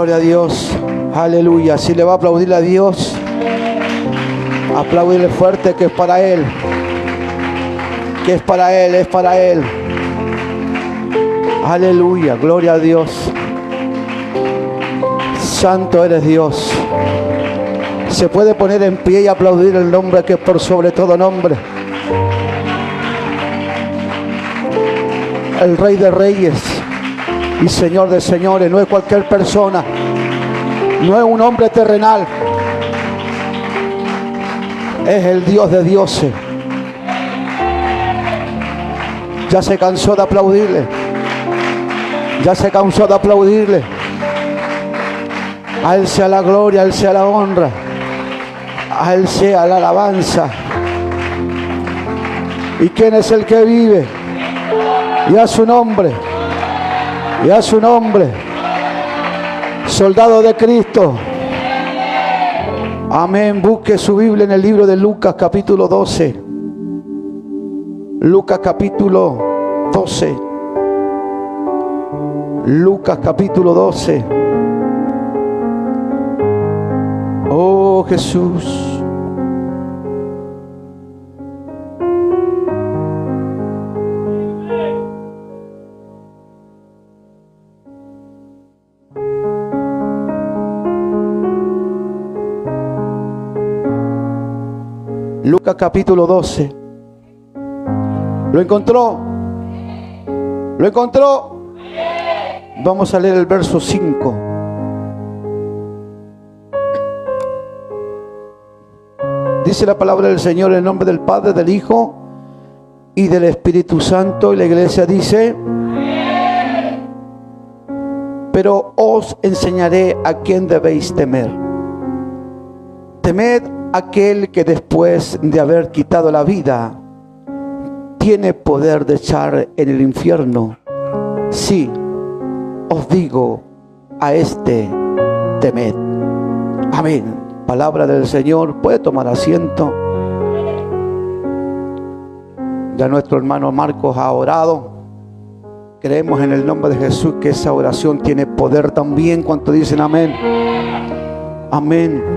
Gloria a Dios. Aleluya. Si le va a aplaudir a Dios, aplaudirle fuerte, que es para Él. Que es para Él, es para Él. Aleluya. Gloria a Dios. Santo eres Dios. Se puede poner en pie y aplaudir el nombre que es por sobre todo nombre. El Rey de Reyes y Señor de señores. No es cualquier persona, no es un hombre terrenal, es el Dios de dioses. Ya se cansó de aplaudirle, ya se cansó de aplaudirle. A Él sea la gloria, a Él sea la honra, a Él sea la alabanza. ¿Y quién es el que vive? Y a su nombre, y a su nombre, soldado de Cristo. Amén. Busque su Biblia en el libro de Lucas capítulo 12. Lucas capítulo 12. Lucas capítulo 12. Oh Jesús. Lucas capítulo 12. ¿Lo encontró? ¿Lo encontró? Vamos a leer el verso 5. Dice la palabra del Señor en el nombre del Padre, del Hijo y del Espíritu Santo. Y la iglesia dice: pero os enseñaré a quién debéis temer. Temed aquel que después de haber quitado la vida tiene poder de echar en el infierno. Sí, os digo, a este temed. Amén. Palabra del Señor. Puede tomar asiento. Ya nuestro hermano Marcos ha orado. Creemos en el nombre de Jesús que esa oración tiene poder también. ¿Cuántos dicen amén? Amén.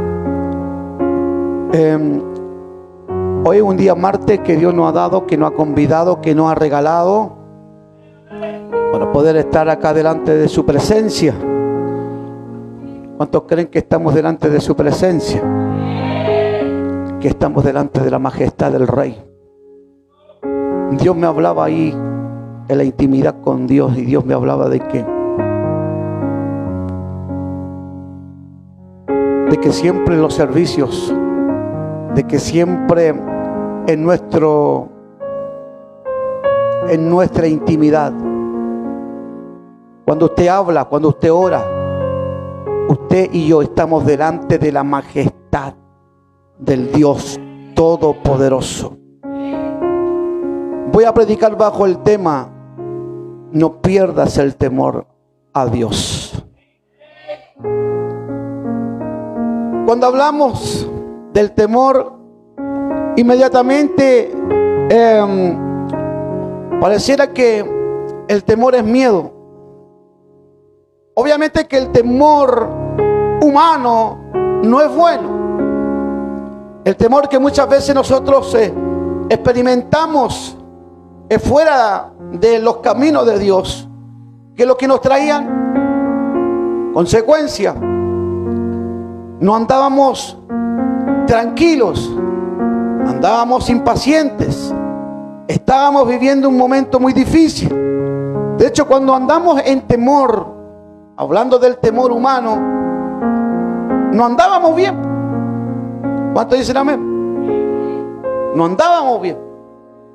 Hoy es un día martes que Dios nos ha dado, que nos ha convidado, que nos ha regalado para poder estar acá delante de su presencia. ¿Cuántos creen que estamos delante de su presencia? Que estamos delante de la majestad del Rey. Dios me hablaba ahí en la intimidad con Dios, y Dios me hablaba de que siempre en los servicios, de que siempre en nuestra intimidad, cuando usted habla, cuando usted ora, usted y yo estamos delante de la majestad del Dios Todopoderoso. Voy a predicar bajo el tema: no pierdas el temor a Dios. Cuando hablamos del temor, inmediatamente pareciera que el temor es miedo. Obviamente que el temor humano no es bueno. El temor que muchas veces nosotros experimentamos es fuera de los caminos de Dios, que es lo que nos traían consecuencias. No andábamos tranquilos, andábamos impacientes, estábamos viviendo un momento muy difícil. De hecho, cuando andamos en temor, hablando del temor humano, no andábamos bien. ¿Cuántos dicen amén? No andábamos bien.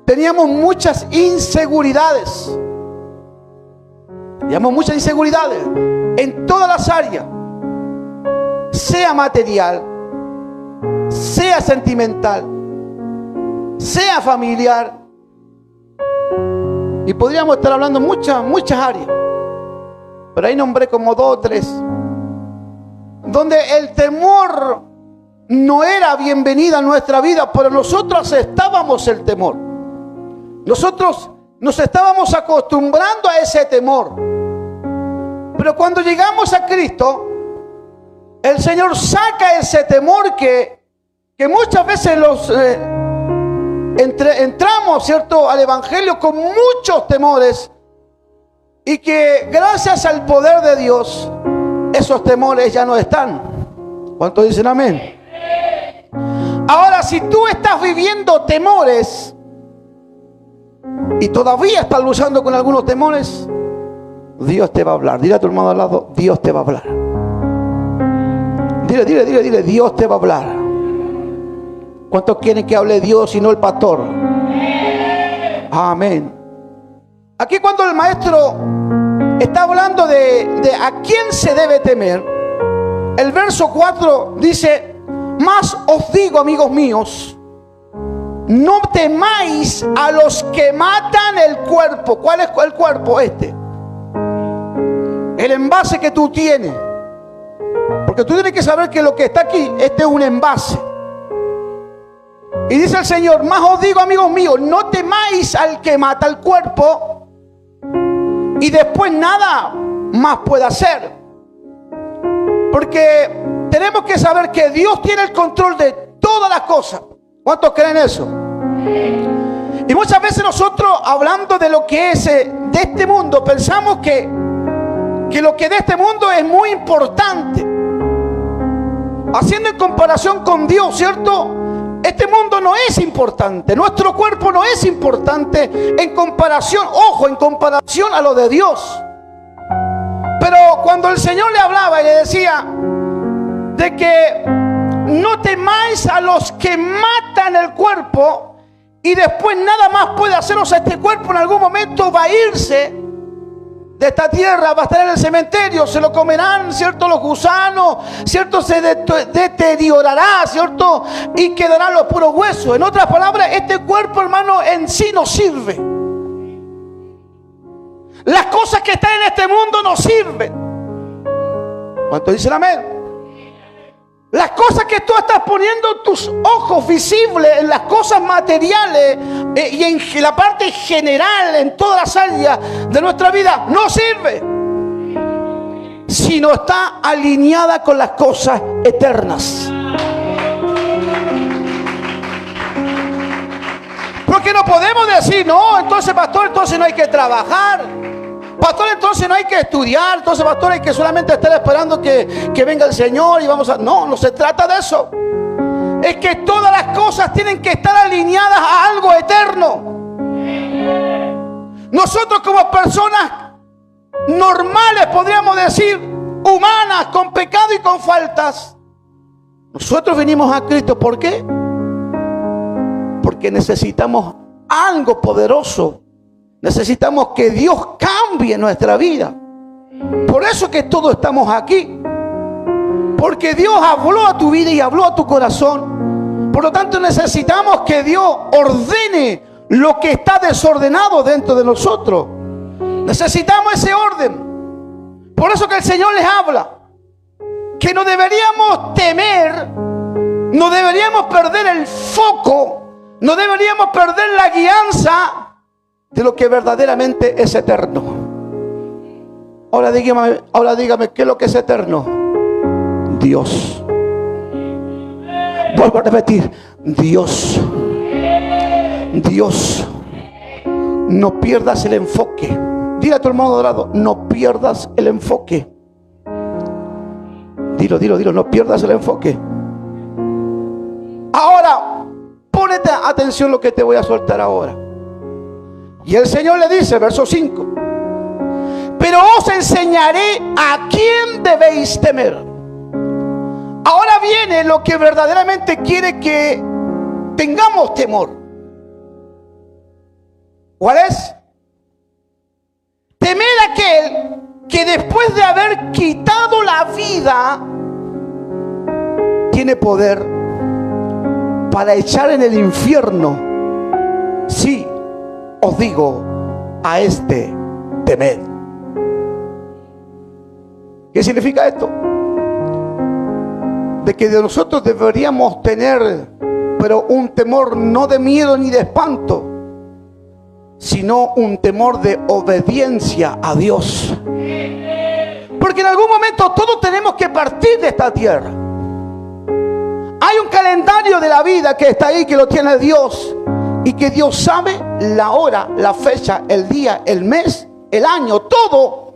Teníamos muchas inseguridades. Teníamos muchas inseguridades en todas las áreas, sea material, sea sentimental, sea familiar. Y podríamos estar hablando muchas áreas, pero ahí nombré como 2 o 3 donde el temor no era bienvenida a nuestra vida, pero nosotros aceptábamos el temor. Nosotros nos estábamos acostumbrando a ese temor. Pero cuando llegamos a Cristo, el Señor saca ese temor que muchas veces entramos, ¿cierto?, al Evangelio con muchos temores, y que gracias al poder de Dios esos temores ya no están. ¿Cuántos dicen amén? Ahora, si tú estás viviendo temores y todavía estás luchando con algunos temores, Dios te va a hablar. Dile a tu hermano al lado: Dios te va a hablar. Dile, Dios te va a hablar. ¿Cuántos quieren que hable Dios y no el pastor? Amén. Aquí, cuando el maestro está hablando de a quién se debe temer, el verso 4 dice: mas os digo, amigos míos, no temáis a los que matan el cuerpo. ¿Cuál es el cuerpo? El envase que tú tienes. Porque tú tienes que saber que lo que está aquí, este es un envase. Y dice el Señor: mas os digo, amigos míos, no temáis al que mata el cuerpo y después nada más puede hacer. Porque tenemos que saber que Dios tiene el control de todas las cosas. ¿Cuántos creen eso? Y muchas veces nosotros, hablando de lo que es de este mundo, pensamos que lo que de este mundo es muy importante, haciendo en comparación con Dios, ¿cierto? Este mundo no es importante, nuestro cuerpo no es importante en comparación, ojo, en comparación a lo de Dios. Pero cuando el Señor le hablaba y le decía de que no temáis a los que matan el cuerpo y después nada más puede hacer, o sea, este cuerpo en algún momento va a irse de esta tierra, va a estar en el cementerio, se lo comerán, ¿cierto?, los gusanos, ¿cierto?, se deteriorará, ¿cierto?, y quedarán los puros huesos. En otras palabras, este cuerpo, hermano, en sí no sirve. Las cosas que están en este mundo no sirven. ¿Cuántos dicen amén? Las cosas que tú estás poniendo tus ojos visibles en las cosas materiales y en la parte general, en todas las áreas de nuestra vida, no sirve si no está alineada con las cosas eternas. Porque no podemos decir: no, entonces, pastor, entonces no hay que trabajar. Pastor, entonces no hay que estudiar. Entonces, pastor, hay que solamente estar esperando que venga el Señor y vamos a... No, no se trata de eso. Es que todas las cosas tienen que estar alineadas a algo eterno. Nosotros, como personas normales, podríamos decir, humanas, con pecado y con faltas, nosotros venimos a Cristo. ¿Por qué? Porque necesitamos algo poderoso. Necesitamos que Dios cambie nuestra vida. Por eso que todos estamos aquí. Porque Dios habló a tu vida y habló a tu corazón. Por lo tanto, necesitamos que Dios ordene lo que está desordenado dentro de nosotros. Necesitamos ese orden. Por eso que el Señor les habla que no deberíamos temer, no deberíamos perder el foco, no deberíamos perder la guianza de lo que verdaderamente es eterno. Ahora dígame, ¿qué es lo que es eterno? Dios. Vuelvo a repetir: Dios. Dios. No pierdas el enfoque. Dile a tu hermano de lado: no pierdas el enfoque. Dilo, no pierdas el enfoque. Ahora, ponete atención lo que te voy a soltar ahora. Y el Señor le dice, verso 5: pero os enseñaré a quién debéis temer. Ahora viene lo que verdaderamente quiere que tengamos temor. ¿Cuál es? Temer a aquel que después de haber quitado la vida tiene poder para echar en el infierno. Sí, os digo, a este temed. ¿Qué significa esto? De que de nosotros deberíamos tener, pero un temor no de miedo ni de espanto, sino un temor de obediencia a Dios. Porque en algún momento todos tenemos que partir de esta tierra. Hay un calendario de la vida que está ahí, que lo tiene Dios. Y que Dios sabe la hora, la fecha, el día, el mes, el año, todo,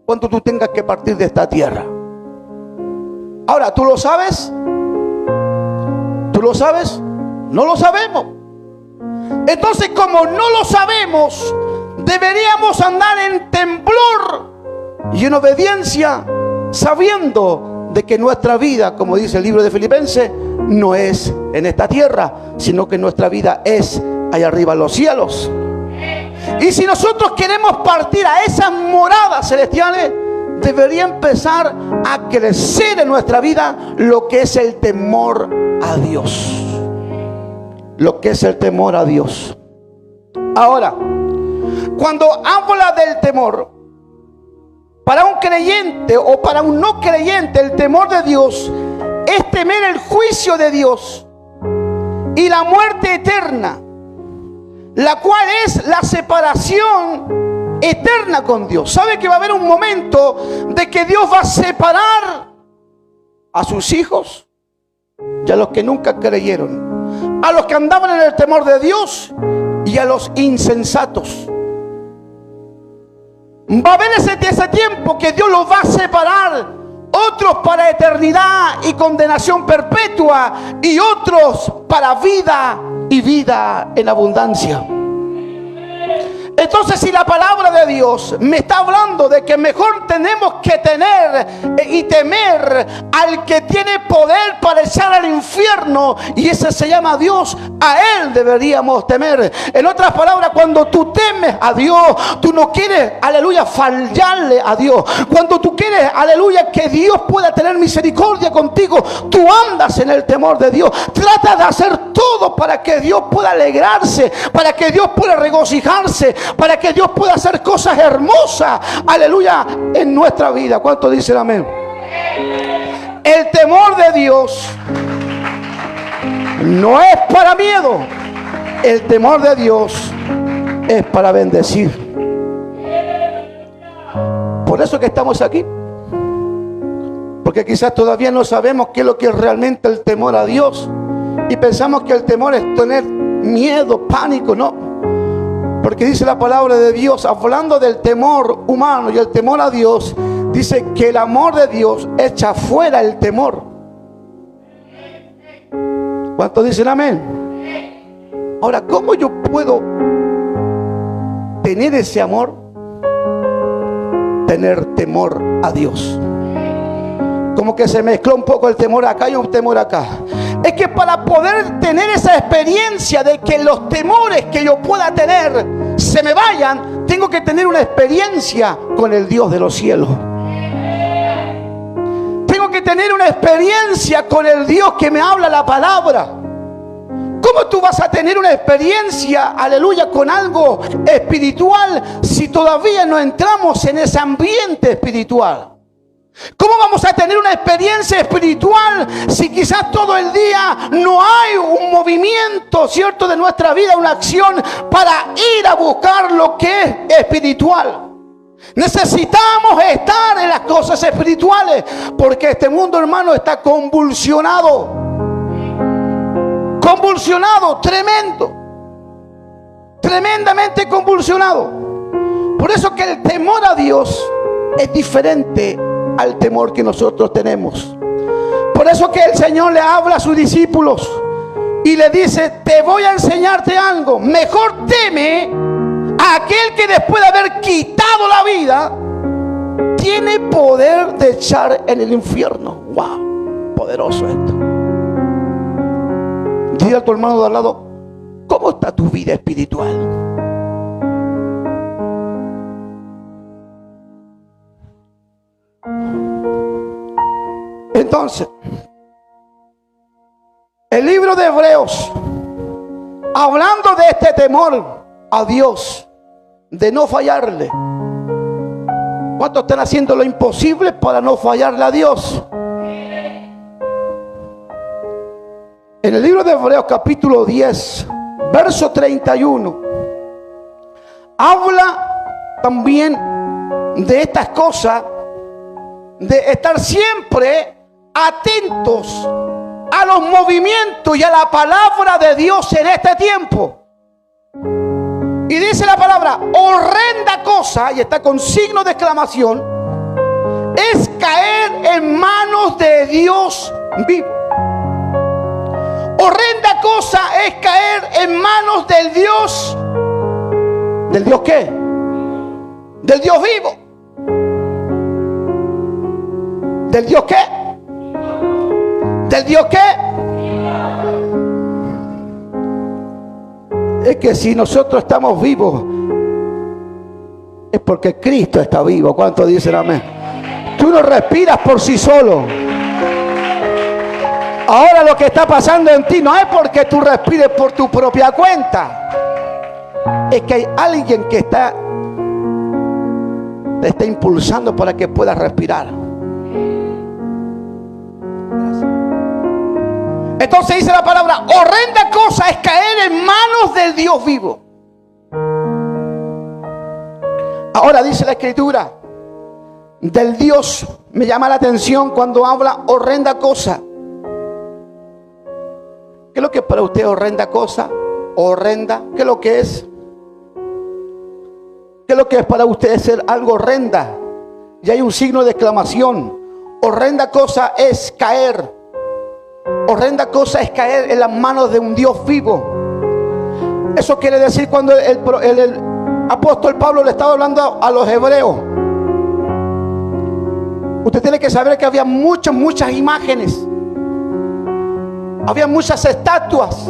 cuando tú tengas que partir de esta tierra. Ahora, ¿tú lo sabes? ¿Tú lo sabes? No lo sabemos. Entonces, como no lo sabemos, deberíamos andar en temblor y en obediencia, sabiendo de que nuestra vida, como dice el libro de Filipenses, no es en esta tierra, sino que nuestra vida es allá arriba en los cielos. Y si nosotros queremos partir a esas moradas celestiales, debería empezar a crecer en nuestra vida lo que es el temor a Dios. Lo que es el temor a Dios. Ahora, cuando habla del temor, para un creyente o para un no creyente, el temor de Dios es temer el juicio de Dios y la muerte eterna, la cual es la separación eterna con Dios. ¿Sabe que va a haber un momento de que Dios va a separar a sus hijos y a los que nunca creyeron, a los que andaban en el temor de Dios y a los insensatos? Va a haber ese tiempo que Dios los va a separar, otros para eternidad y condenación perpetua, y otros para vida y vida en abundancia. Entonces, si la palabra de Dios me está hablando de que mejor tenemos que tener y temer al que tiene poder para echar al infierno, y ese se llama Dios, a Él deberíamos temer. En otras palabras, cuando tú temes a Dios, tú no quieres, aleluya, fallarle a Dios. Cuando tú quieres, aleluya, que Dios pueda tener misericordia contigo, tú andas en el temor de Dios. Trata de hacer todo para que Dios pueda alegrarse, para que Dios pueda regocijarse, para que Dios pueda hacer cosas hermosas, aleluya, en nuestra vida. ¿Cuánto dicen amén? El temor de Dios no es para miedo. El temor de Dios es para bendecir. Por eso que estamos aquí, porque quizás todavía no sabemos qué es lo que es realmente el temor a Dios, y pensamos que el temor es tener miedo, pánico. No, porque dice la palabra de Dios, hablando del temor humano y el temor a Dios, dice que el amor de Dios echa fuera el temor. ¿Cuántos dicen amén? Ahora, ¿cómo yo puedo tener ese amor? Tener temor a Dios. Como que se mezcló un poco el temor acá y un temor acá. Es que para poder tener esa experiencia de que los temores que yo pueda tener se me vayan, tengo que tener una experiencia con el Dios de los cielos. Tengo que tener una experiencia con el Dios que me habla la palabra. ¿Cómo tú vas a tener una experiencia, aleluya, con algo espiritual si todavía no entramos en ese ambiente espiritual? ¿Cómo vamos a tener una experiencia espiritual si quizás todo el día no hay un movimiento, cierto, de nuestra vida, una acción para ir a buscar lo que es espiritual? Necesitamos estar en las cosas espirituales, porque este mundo, hermano, está convulsionado, tremendo, tremendamente convulsionado. Por eso que el temor a Dios es diferente al temor que nosotros tenemos. Por eso que el Señor le habla a sus discípulos y le dice: te voy a enseñarte algo. Mejor teme a aquel que después de haber quitado la vida tiene poder de echar en el infierno. Wow, poderoso esto. Dile a tu hermano de al lado: ¿cómo está tu vida espiritual? Entonces, el libro de Hebreos, hablando de este temor a Dios, de no fallarle. ¿Cuántos están haciendo lo imposible para no fallarle a Dios? En el libro de Hebreos capítulo 10, verso 31, habla también de estas cosas de estar siempre atentos a los movimientos y a la palabra de Dios en este tiempo. Y dice la palabra, horrenda cosa, y está con signo de exclamación, es caer en manos de Dios vivo. Horrenda cosa es caer en manos del Dios. ¿Del Dios qué? Del Dios vivo. ¿Del Dios qué? ¿Del Dios qué? Es que si nosotros estamos vivos, es porque Cristo está vivo. ¿Cuántos dicen amén? Tú no respiras por sí solo. Ahora lo que está pasando en ti no es porque tú respires por tu propia cuenta. Es que hay alguien que te está impulsando para que puedas respirar. Entonces dice la palabra, horrenda cosa es caer en manos del Dios vivo. Ahora dice la Escritura, del Dios, me llama la atención cuando habla horrenda cosa. ¿Qué es lo que es para usted horrenda cosa? Horrenda, ¿qué es lo que es? ¿Qué es lo que es para usted ser algo horrenda? Y hay un signo de exclamación. Horrenda cosa es caer. Horrenda cosa es caer en las manos de un Dios vivo. Eso quiere decir cuando el apóstol Pablo le estaba hablando a los hebreos. Usted tiene que saber que había muchas imágenes. Había muchas estatuas.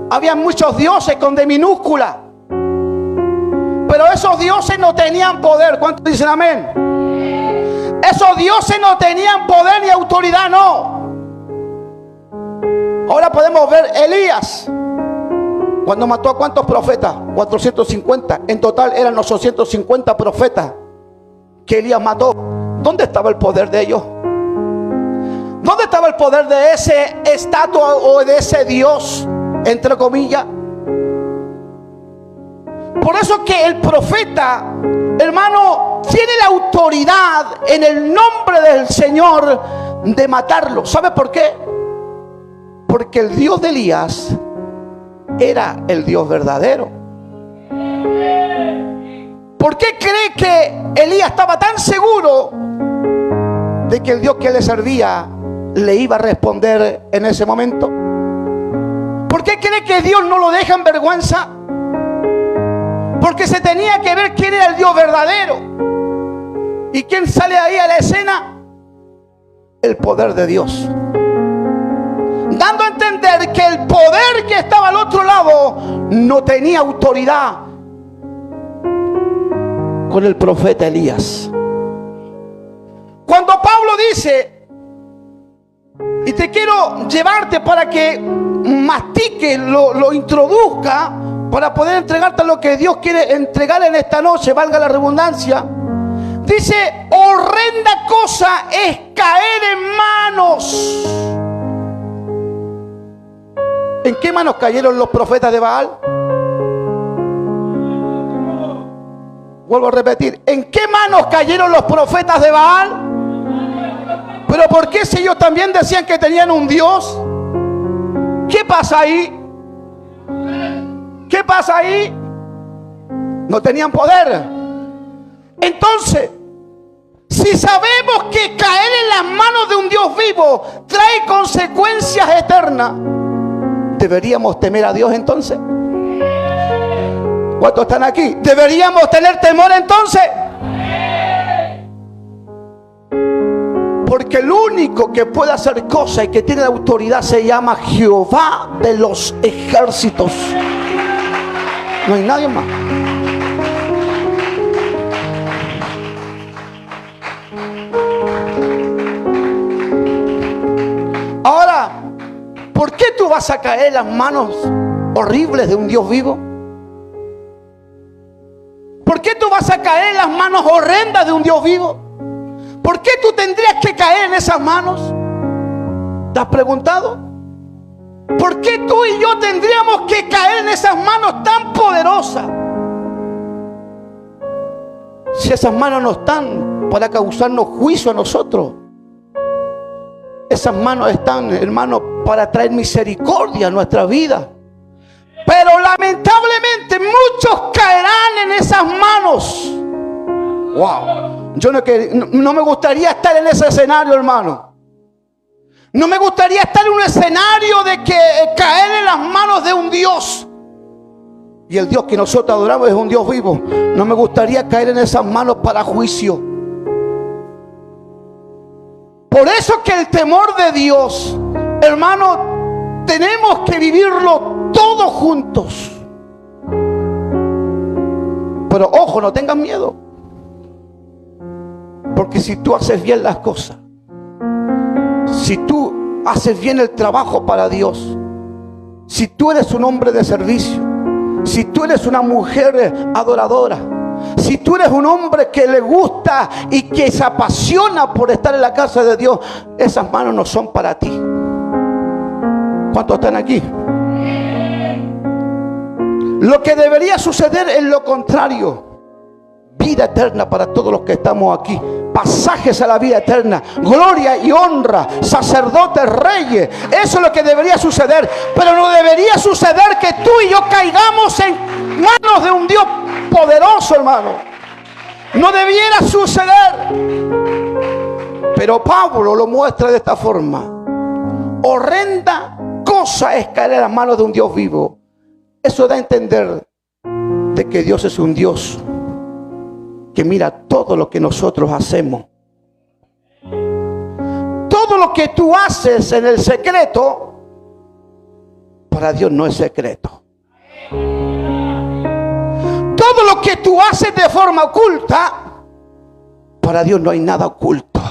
Había muchos dioses con D minúscula. Pero esos dioses no tenían poder. ¿Cuántos dicen amén? Esos dioses no tenían poder ni autoridad, no. Ahora podemos ver Elías. Cuando mató a ¿cuántos profetas? 450. En total eran los 850 profetas que Elías mató. ¿Dónde estaba el poder de ellos? ¿Dónde estaba el poder de ese estatua o de ese Dios, entre comillas? Por eso que el profeta, hermano, tiene la autoridad en el nombre del Señor de matarlo. ¿Sabe por qué? Porque el Dios de Elías era el Dios verdadero. ¿Por qué cree que Elías estaba tan seguro de que el Dios que le servía le iba a responder en ese momento? ¿Por qué cree que Dios no lo deja en vergüenza? Porque se tenía que ver quién era el Dios verdadero. ¿Y quién sale ahí a la escena? El poder de Dios. Dando a entender que el poder que estaba al otro lado no tenía autoridad con el profeta Elías. Cuando Pablo dice, y te quiero llevarte para que mastique, lo introduzca, para poder entregarte lo que Dios quiere entregar en esta noche, valga la redundancia. Dice, horrenda cosa es caer en manos. ¿En qué manos cayeron los profetas de Baal? Vuelvo a repetir, ¿en qué manos cayeron los profetas de Baal? Pero ¿por qué si ellos también decían que tenían un Dios? ¿Qué pasa ahí? ¿Qué pasa ahí? No tenían poder. Entonces, si sabemos que caer en las manos de un Dios vivo trae consecuencias eternas, ¿deberíamos temer a Dios entonces? ¿Cuántos están aquí? ¿Deberíamos tener temor entonces? Porque el único que puede hacer cosas y que tiene autoridad se llama Jehová de los ejércitos. No hay nadie más. Ahora, ¿por qué tú vas a caer en las manos horribles de un Dios vivo? ¿Por qué tú vas a caer en las manos horrendas de un Dios vivo? ¿Por qué tú tendrías que caer en esas manos? ¿Te has preguntado? ¿Por qué tú y yo tendríamos que caer en esas manos tan poderosas? Si esas manos no están para causarnos juicio a nosotros. Esas manos están, hermano, para traer misericordia a nuestra vida. Pero lamentablemente muchos caerán en esas manos. Wow. Yo no me gustaría estar en ese escenario, hermano. No me gustaría estar en un escenario de que caer en las manos de un Dios. Y el Dios que nosotros adoramos es un Dios vivo. No me gustaría caer en esas manos para juicio. Por eso que el temor de Dios, hermano, tenemos que vivirlo todos juntos. Pero ojo, no tengan miedo. Porque si tú haces bien las cosas, si tú haces bien el trabajo para Dios, si tú eres un hombre de servicio, si tú eres una mujer adoradora, si tú eres un hombre que le gusta y que se apasiona por estar en la casa de Dios, esas manos no son para ti. ¿Cuántos están aquí? Lo que debería suceder es lo contrario. Vida eterna para todos los que estamos aquí. Pasajes a la vida eterna, gloria y honra, sacerdotes, reyes. Eso es lo que debería suceder. Pero no debería suceder que tú y yo caigamos en manos de un Dios poderoso, hermano. No debiera suceder. Pero Pablo lo muestra de esta forma. Horrenda cosa es caer en las manos de un Dios vivo. Eso da a entender de que Dios es un Dios que mira todo lo que nosotros hacemos. Todo lo que tú haces en el secreto, para Dios no es secreto. Todo lo que tú haces de forma oculta, para Dios no hay nada oculto.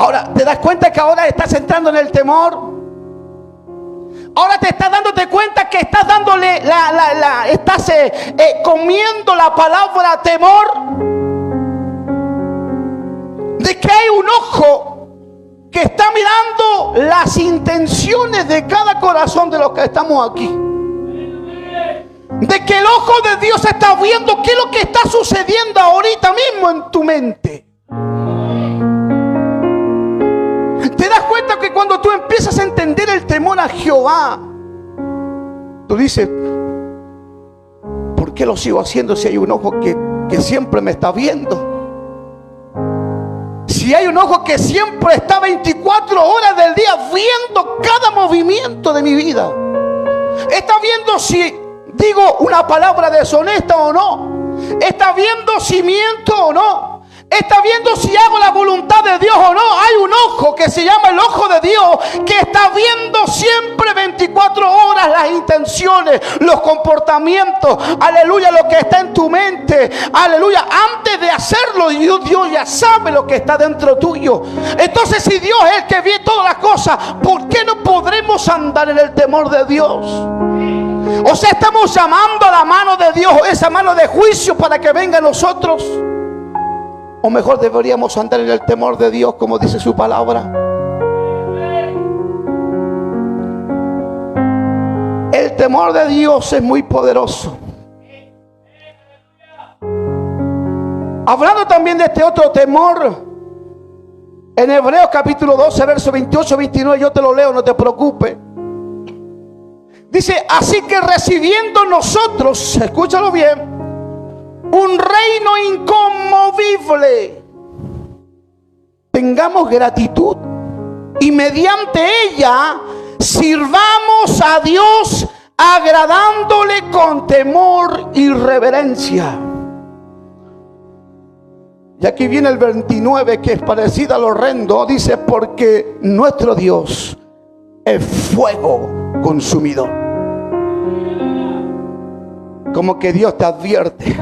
Ahora, ¿te das cuenta que ahora estás entrando en el temor? Ahora te estás dándote cuenta que estás dándole estás comiendo la palabra temor. De que hay un ojo que está mirando las intenciones de cada corazón de los que estamos aquí. De que el ojo de Dios está viendo qué es lo que está sucediendo ahorita mismo en tu mente. ¿Te das cuenta que cuando tú empiezas a entender el temor a Jehová, tú dices, ¿por qué lo sigo haciendo si hay un ojo que siempre me está viendo? Si hay un ojo que siempre está 24 horas del día viendo cada movimiento de mi vida. Está viendo si digo una palabra deshonesta o no. Está viendo si miento o no. Está viendo si hago la voluntad de Dios o no. Hay un ojo que se llama el ojo de Dios, que está viendo siempre 24 horas las intenciones, los comportamientos, aleluya, lo que está en tu mente, aleluya. Antes de hacerlo, Dios ya sabe lo que está dentro tuyo. Entonces, si Dios es el que ve todas las cosas, ¿por qué no podremos andar en el temor de Dios? O sea, estamos llamando a la mano de Dios, esa mano de juicio, para que venga a nosotros. O mejor deberíamos andar en el temor de Dios, como dice su palabra. El temor de Dios es muy poderoso. Hablando también de este otro temor, en Hebreos capítulo 12, verso 28, 29, yo te lo leo, no te preocupes. Dice, así que recibiendo nosotros, escúchalo bien, un reino inconmovible, tengamos gratitud y mediante ella sirvamos a Dios agradándole con temor y reverencia. Y aquí viene el 29, que es parecido al horrendo. Dice, porque nuestro Dios es fuego consumidor. Como que Dios te advierte.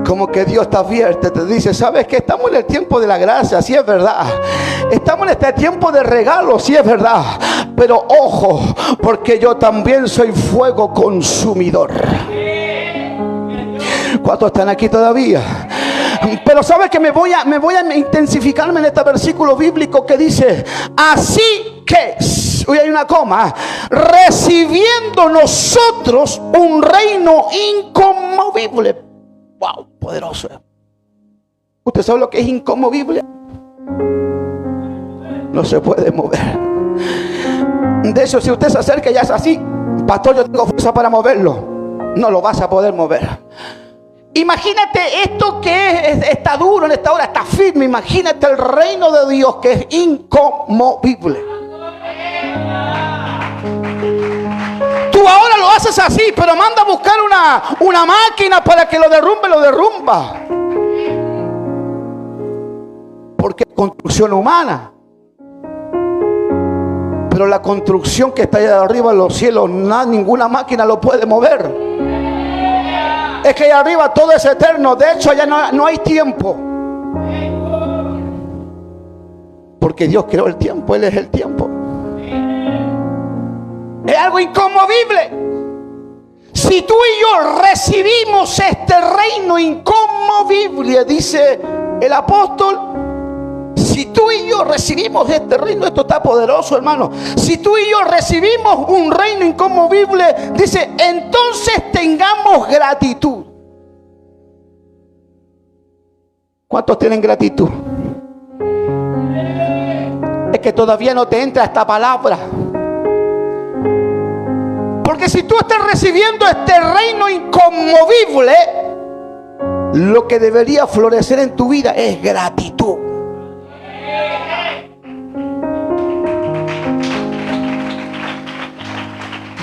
Como que Dios te advierte, te dice, ¿sabes que estamos en el tiempo de la gracia? Sí, es verdad. Estamos en este tiempo de regalos, sí, es verdad. Pero ojo, porque yo también soy fuego consumidor. ¿Cuántos están aquí todavía? Pero ¿sabes que me voy a intensificarme en este versículo bíblico que dice, así que, hoy hay una coma, recibiendo nosotros un reino inconmovible. Wow, poderoso. ¿Usted sabe lo que es inconmovible? No se puede mover. De hecho, si usted se acerca y ya es así, pastor, yo tengo fuerza para moverlo. No lo vas a poder mover. Imagínate esto que está duro en esta hora, está firme. Imagínate el reino de Dios que es inconmovible. Tú ahora lo haces así, pero manda a buscar una máquina para que lo derrumba. Porque es construcción humana. Pero la construcción que está allá arriba en los cielos, ninguna máquina lo puede mover. Es que allá arriba todo es eterno. De hecho, allá no hay tiempo. Porque Dios creó el tiempo. Él es el tiempo. Es algo inconmovible. Si tú y yo recibimos este reino inconmovible, dice el apóstol, si tú y yo recibimos este reino, esto está poderoso, hermano. Si tú y yo recibimos un reino inconmovible, dice, entonces tengamos gratitud. ¿Cuántos tienen gratitud? Es que todavía no te entra esta palabra. Porque si tú estás recibiendo este reino inconmovible, lo que debería florecer en tu vida es gratitud.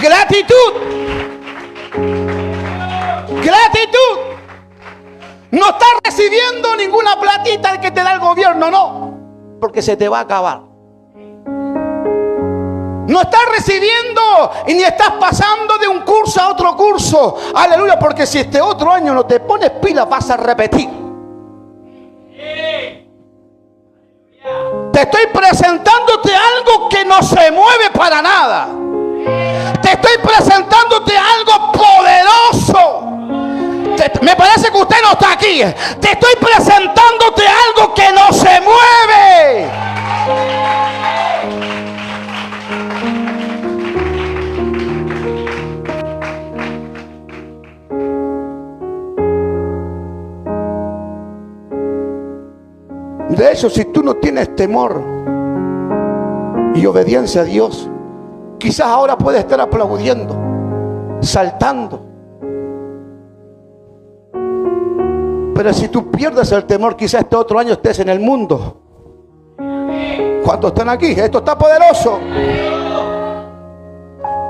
Gratitud. Gratitud. No estás recibiendo ninguna platita que te da el gobierno, no. Porque se te va a acabar. No estás recibiendo y ni estás pasando de un curso a otro curso. Aleluya, porque si este otro año no te pones pilas vas a repetir. Te estoy presentándote algo que no se mueve para nada. Te estoy presentándote algo poderoso. Me parece que usted no está aquí. Te estoy presentándote algo que no se mueve. De hecho, si tú no tienes temor y obediencia a Dios, quizás ahora puedes estar aplaudiendo, saltando. Pero si tú pierdes el temor, quizás este otro año estés en el mundo. ¿Cuántos están aquí? Esto está poderoso.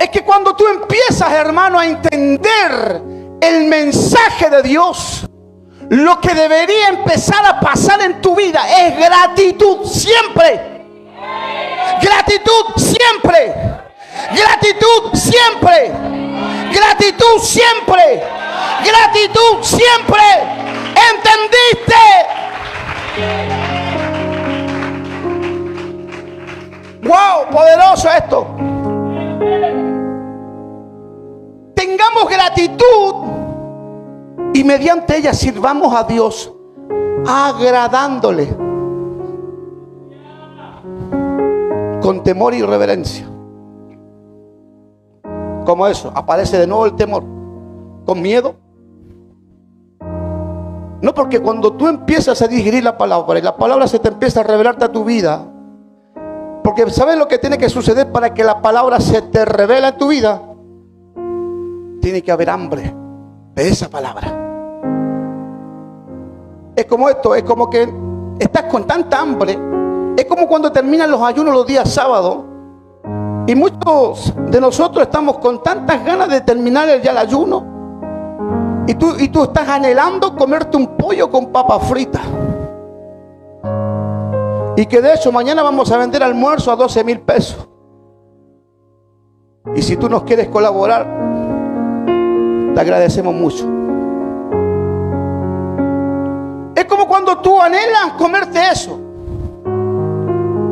Es que cuando tú empiezas, hermano, a entender el mensaje de Dios, lo que debería empezar a pasar en tu vida es gratitud siempre. Gratitud siempre. Gratitud siempre. Gratitud siempre. Gratitud siempre. ¿Entendiste? ¡Wow! Poderoso esto. Tengamos gratitud y mediante ella sirvamos a Dios agradándole con temor y reverencia. ¿Cómo eso? Aparece de nuevo el temor. ¿Con miedo? No, porque cuando tú empiezas a digerir la palabra y la palabra se te empieza a revelarte a tu vida, porque ¿sabes lo que tiene que suceder para que la palabra se te revele en tu vida? Tiene que haber hambre de esa palabra. Es como esto, es como que estás con tanta hambre. Es como cuando terminan los ayunos los días sábados y muchos de nosotros estamos con tantas ganas de terminar ya el ayuno. Y tú estás anhelando comerte un pollo con papas fritas. Y que de hecho mañana vamos a vender almuerzo a 12,000 pesos. Y si tú nos quieres colaborar, te agradecemos mucho. Es como cuando tú anhelas comerte eso.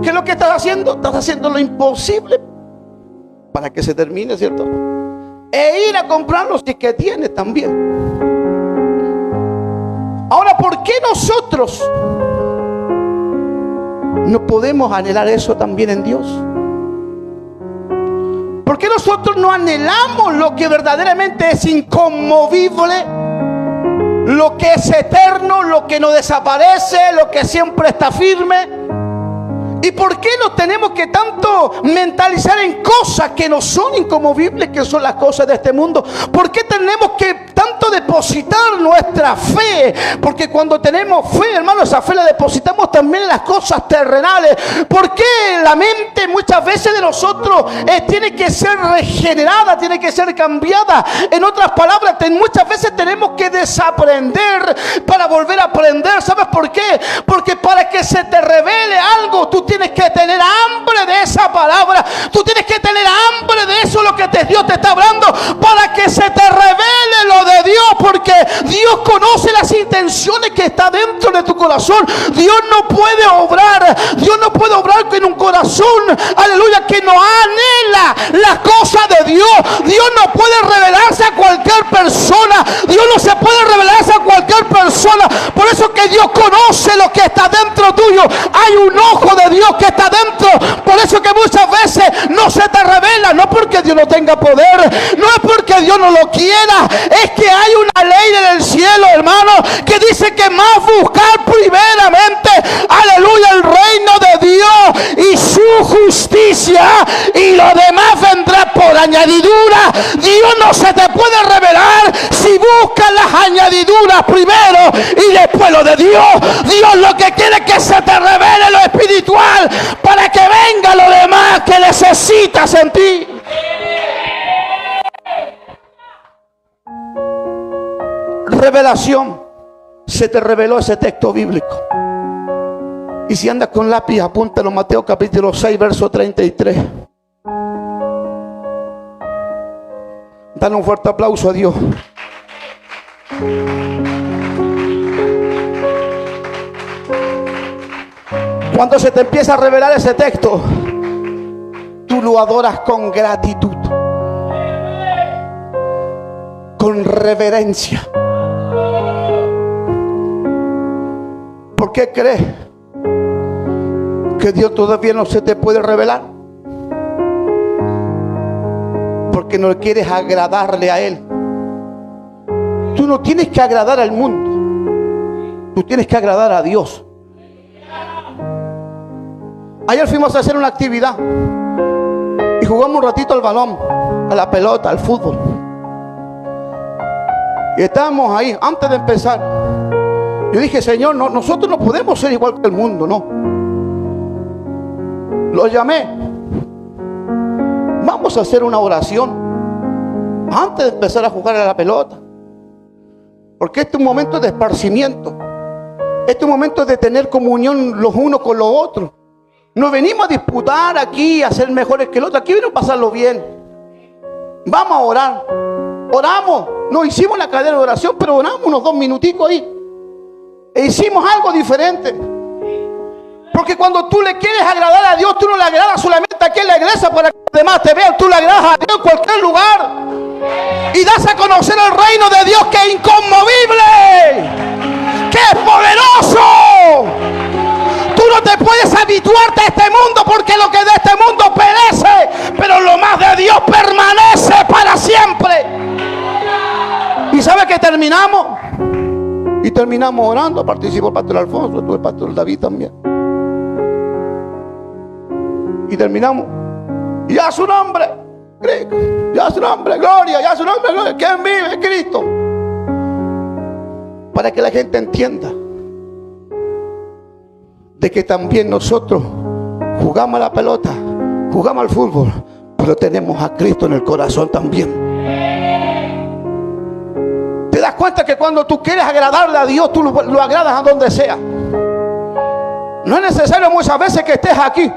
¿Qué es lo que estás haciendo? Estás haciendo lo imposible para que se termine, ¿cierto? E ir a comprarlo si es que tienes también. Ahora, ¿por qué nosotros no podemos anhelar eso también en Dios? ¿Por qué nosotros no anhelamos lo que verdaderamente es inconmovible? lo que es eterno, lo que no desaparece, lo que siempre está firme. ¿Y por qué nos tenemos que tanto mentalizar en cosas que no son inconmovibles, que son las cosas de este mundo? ¿Por qué tenemos que tanto depositar nuestra fe? Porque cuando tenemos fe, hermano, esa fe la depositamos también en las cosas terrenales. ¿Por qué la mente muchas veces de nosotros tiene que ser regenerada, tiene que ser cambiada? En otras palabras, muchas veces tenemos que desaprender para volver a aprender. ¿Sabes por qué? Porque para que se te revele algo, tú tienes que tener hambre de esa palabra. Tú tienes que tener hambre de eso, lo que Dios te está hablando, para que se te revele lo de Dios. Porque Dios conoce las intenciones que está dentro de tu corazón. Dios no puede obrar en un corazón, aleluya, que no anhela las cosas de Dios. Dios no puede revelarse a cualquier persona. Dios no se puede revelarse a cualquier persona. Por eso que Dios conoce lo que está dentro tuyo. Hay un ojo de Dios que está dentro. Por eso que muchas veces no se te revela, no porque Dios no tenga poder, no es porque Dios no lo quiera, es que hay una ley en el cielo, hermano, que dice que más buscar primeramente, aleluya, el reino de Dios y su justicia, y lo demás vendrá por añadidura. Dios no se te puede revelar si buscas las añadiduras primero y después lo de Dios. Dios lo que quiere es que se te revele lo espiritual para que venga lo demás que necesitas en ti. Revelación. Se te reveló ese texto bíblico. Y si andas con lápiz, apúntalo. Mateo capítulo 6, verso 33. Dale un fuerte aplauso a Dios. Cuando se te empieza a revelar ese texto, tú lo adoras con gratitud, con reverencia. ¿Por qué crees que Dios todavía no se te puede revelar? Porque no quieres agradarle a Él. Tú no tienes que agradar al mundo, tú tienes que agradar a Dios. Ayer fuimos a hacer una actividad y jugamos un ratito al balón, a la pelota, al fútbol. Y estábamos ahí, antes de empezar, yo dije, Señor, nosotros no podemos ser igual que el mundo, no. Lo llamé. Vamos a hacer una oración antes de empezar a jugar a la pelota. Porque este es un momento de esparcimiento. Este es un momento de tener comunión los unos con los otros. No venimos a disputar aquí, a ser mejores que el otro. Aquí venimos a pasarlo bien. Vamos a orar. Oramos. No hicimos la cadena de oración, pero oramos unos 2 minuticos ahí. E hicimos algo diferente. Porque cuando tú le quieres agradar a Dios, tú no le agradas solamente aquí en la iglesia para que los demás te vean. Tú le agradas a Dios en cualquier lugar. Y das a conocer el reino de Dios, que es inconmovible, que es poderoso. Tú no te puedes habituarte a este mundo, porque lo que de este mundo perece, pero lo más de Dios permanece para siempre. ¿Y sabe que terminamos? Y terminamos orando. Participó el pastor Alfonso, estuvo el pastor David también. Y terminamos. Y a su nombre, ya su nombre, gloria, ya su nombre, gloria. ¿Quién vive? Cristo. Para que la gente entienda de que también nosotros jugamos a la pelota, jugamos al fútbol, pero tenemos a Cristo en el corazón también. ¿Te das cuenta que cuando tú quieres agradarle a Dios, tú lo agradas a donde sea? No es necesario muchas veces que estés aquí.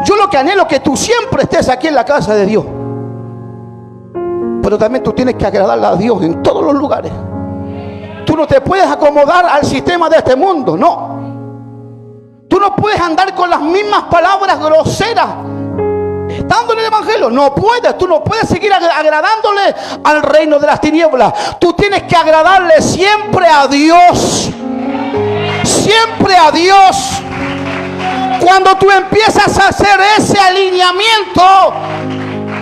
Yo lo que anhelo es que tú siempre estés aquí en la casa de Dios. Pero también tú tienes que agradarle a Dios en todos los lugares. Tú no te puedes acomodar al sistema de este mundo, no. Tú no puedes andar con las mismas palabras groseras estando en el evangelio. No puedes. Tú no puedes seguir agradándole al reino de las tinieblas. Tú tienes que agradarle siempre a Dios. Siempre a Dios. Cuando tú empiezas a hacer ese alineamiento,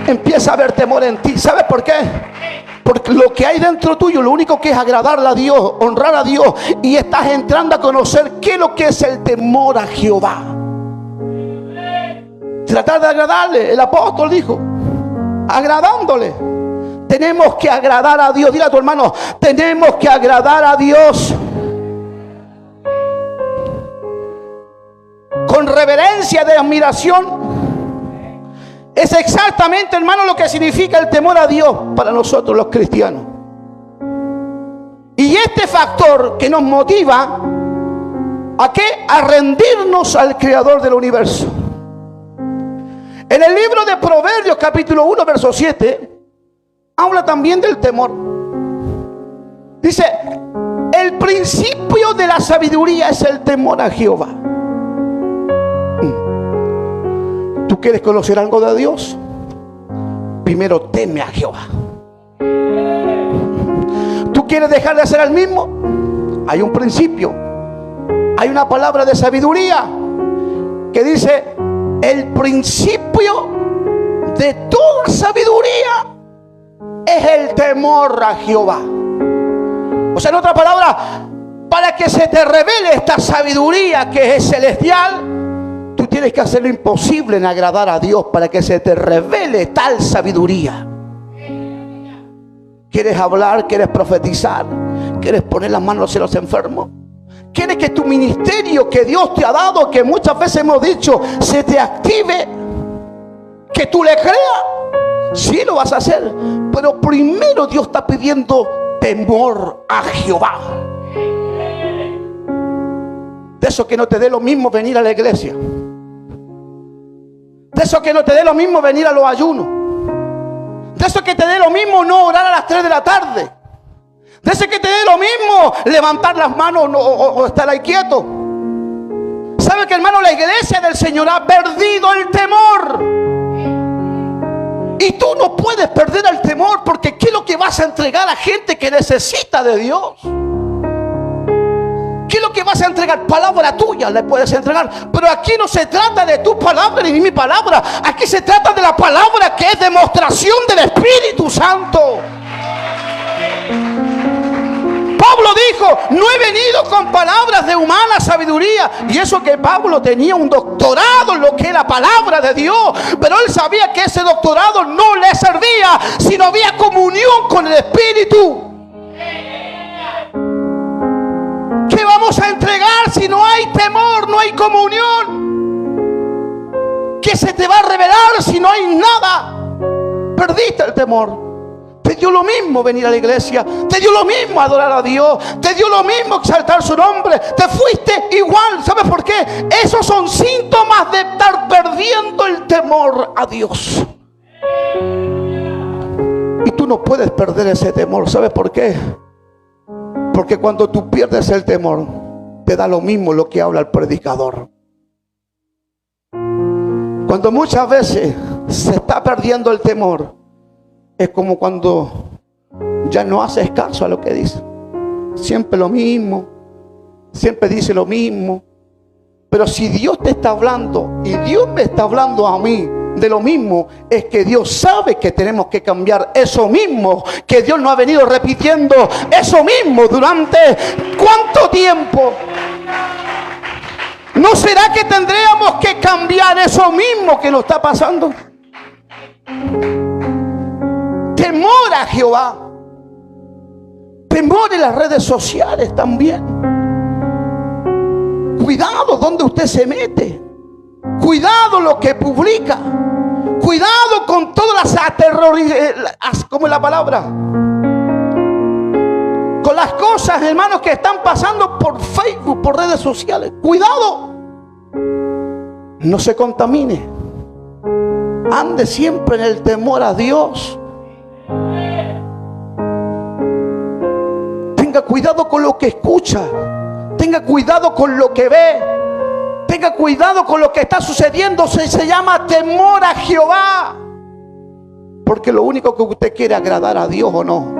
empieza a haber temor en ti. ¿Sabes por qué? Porque lo que hay dentro tuyo, lo único que es agradarle a Dios, honrar a Dios. Y estás entrando a conocer qué es lo que es el temor a Jehová. Tratar de agradarle. El apóstol dijo, agradándole. Tenemos que agradar a Dios. Dile a tu hermano, tenemos que agradar a Dios. Con reverencia de admiración. Es exactamente, hermano, lo que significa el temor a Dios para nosotros los cristianos. Y este factor que nos motiva ¿a qué? A rendirnos al Creador del universo. En el libro de Proverbios capítulo 1 verso 7 habla también del temor. Dice, el principio de la sabiduría es el temor a Jehová. ¿Tú quieres conocer algo de Dios? Primero teme a Jehová. ¿Tú quieres dejar de hacer el mismo? Hay un principio. Hay una palabra de sabiduría que dice, el principio de toda sabiduría es el temor a Jehová. O sea, en otra palabra, para que se te revele esta sabiduría que es celestial, tú tienes que hacer lo imposible en agradar a Dios para que se te revele tal sabiduría. ¿Quieres hablar? ¿Quieres profetizar? ¿Quieres poner las manos en los enfermos? ¿Quieres que tu ministerio que Dios te ha dado, que muchas veces hemos dicho, se te active? ¿Que tú le creas? Sí, lo vas a hacer. Pero primero Dios está pidiendo temor a Jehová. De eso que no te dé lo mismo venir a la iglesia. De eso que no te dé lo mismo venir a los ayunos. De eso que te dé lo mismo no orar a las 3 de la tarde. De eso que te dé lo mismo levantar las manos o estar ahí quieto. ¿Sabe que, hermano, la iglesia del Señor ha perdido el temor? Y tú no puedes perder el temor, porque ¿qué es lo que vas a entregar a gente que necesita de Dios? ¿Qué es lo que vas a entregar? Palabra tuya le puedes entregar. Pero aquí no se trata de tu palabra ni mi palabra. Aquí se trata de la palabra que es demostración del Espíritu Santo. Pablo dijo, no he venido con palabras de humana sabiduría. Y eso que Pablo tenía un doctorado en lo que es la palabra de Dios. Pero él sabía que ese doctorado no le servía si no había comunión con el Espíritu. ¿Qué vamos a entregar si no hay temor, no hay comunión? ¿Qué se te va a revelar si no hay nada? Perdiste el temor. Te dio lo mismo venir a la iglesia. Te dio lo mismo adorar a Dios. Te dio lo mismo exaltar su nombre. Te fuiste igual. ¿Sabes por qué? Esos son síntomas de estar perdiendo el temor a Dios. Y tú no puedes perder ese temor. ¿Sabes por qué? Porque cuando tú pierdes el temor, te da lo mismo lo que habla el predicador. Cuando muchas veces se está perdiendo el temor, es como cuando ya no haces caso a lo que dice. Siempre lo mismo, siempre dice lo mismo. Pero si Dios te está hablando y Dios me está hablando a mí de lo mismo, es que Dios sabe que tenemos que cambiar eso mismo que Dios nos ha venido repitiendo, eso mismo durante ¿cuánto tiempo? ¿No será que tendríamos que cambiar eso mismo que nos está pasando? Temor a Jehová. Temor en las redes sociales también. Cuidado donde usted se mete. Cuidado lo que publica. Cuidado con todas las ¿cómo es la palabra? Con las cosas, hermanos, que están pasando por Facebook, por redes sociales. Cuidado. No se contamine. Ande siempre en el temor a Dios. Tenga cuidado con lo que escucha. Tenga cuidado con lo que ve. Tenga cuidado con lo que está sucediendo. Se llama temor a Jehová. Porque lo único que usted quiere es agradar a Dios o no.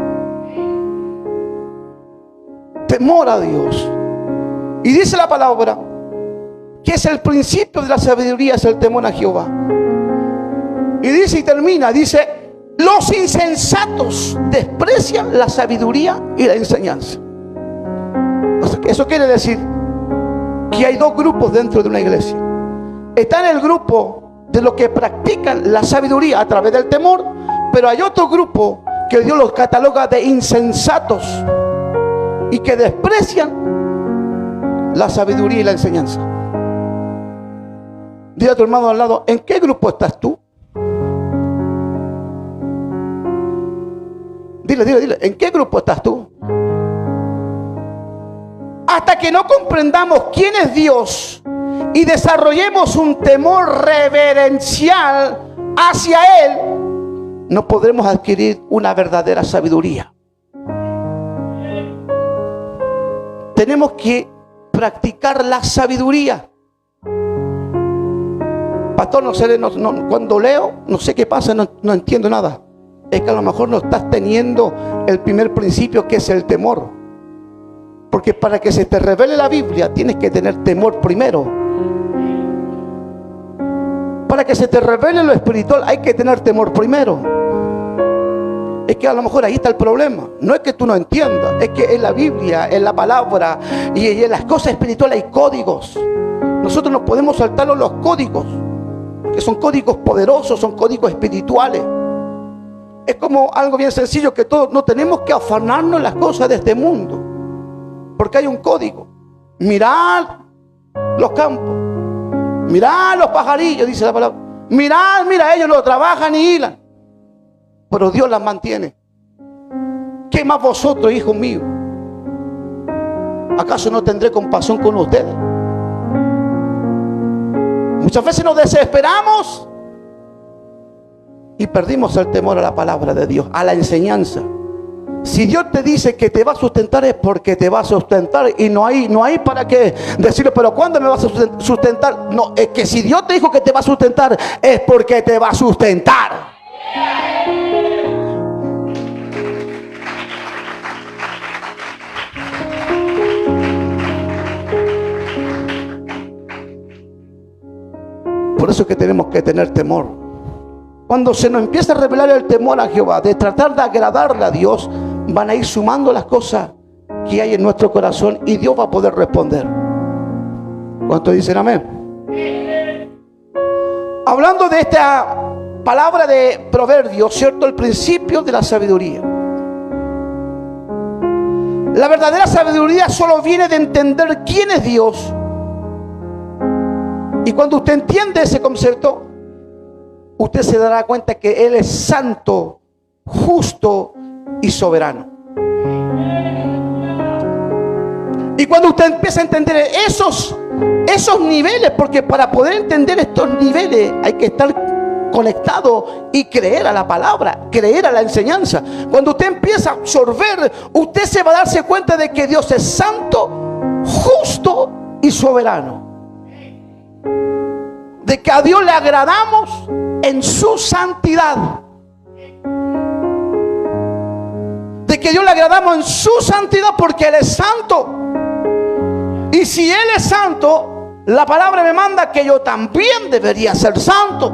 Temor a Dios. Y dice la palabra que es el principio de la sabiduría, es el temor a Jehová. Y dice y termina, dice, Los insensatos desprecian la sabiduría y la enseñanza. O sea, eso quiere decir que hay dos grupos dentro de una iglesia. Está en el grupo de los que practican la sabiduría a través del temor, pero hay otro grupo que Dios los cataloga de insensatos y que desprecian la sabiduría y la enseñanza. Dile a tu hermano al lado: ¿en qué grupo estás tú? Dile, ¿en qué grupo estás tú? Hasta que no comprendamos quién es Dios y desarrollemos un temor reverencial hacia Él, no podremos adquirir una verdadera sabiduría. Tenemos que practicar la sabiduría. Pastor, cuando leo, no sé qué pasa, no entiendo nada. Es que a lo mejor no estás teniendo el primer principio, que es el temor. Porque para que se te revele la Biblia, tienes que tener temor primero. Para que se te revele lo espiritual, hay que tener temor primero. Es que a lo mejor ahí está el problema. No es que tú no entiendas, es que en la Biblia, en la palabra y en las cosas espirituales hay códigos. Nosotros no podemos saltarnos los códigos, que son códigos poderosos, son códigos espirituales. Es como algo bien sencillo, que todos no tenemos que afanarnos en las cosas de este mundo, porque hay un código. Mirad los campos, mirad los pajarillos, dice la palabra. Mirad, mira, ellos no trabajan ni hilan, pero Dios las mantiene. ¿Qué más vosotros, hijos míos? ¿Acaso no tendré compasión con ustedes? Muchas veces nos desesperamos y perdimos el temor a la palabra de Dios, a la enseñanza. Si Dios te dice que te va a sustentar, es porque te va a sustentar, y no hay para qué decirlo, pero ¿cuándo me vas a sustentar? No, es que si Dios te dijo que te va a sustentar, es porque te va a sustentar. Por eso es que tenemos que tener temor. Cuando se nos empieza a revelar el temor a Jehová, de tratar de agradarle a Dios, van a ir sumando las cosas que hay en nuestro corazón y Dios va a poder responder. ¿Cuántos dicen amén? Hablando de esta palabra de Proverbios, ¿cierto? El principio de la sabiduría. La verdadera sabiduría solo viene de entender quién es Dios. Y cuando usted entiende ese concepto, usted se dará cuenta que Él es santo, justo y soberano. Y cuando usted empieza a entender esos niveles, porque para poder entender estos niveles hay que estar conectado y creer a la palabra, creer a la enseñanza. Cuando usted empieza a absorber, usted se va a darse cuenta de que Dios es santo, justo y soberano. De que a Dios le agradamos en su santidad. De que Dios le agradamos en su santidad, porque Él es santo. Y si Él es santo, la palabra me manda que yo también debería ser santo.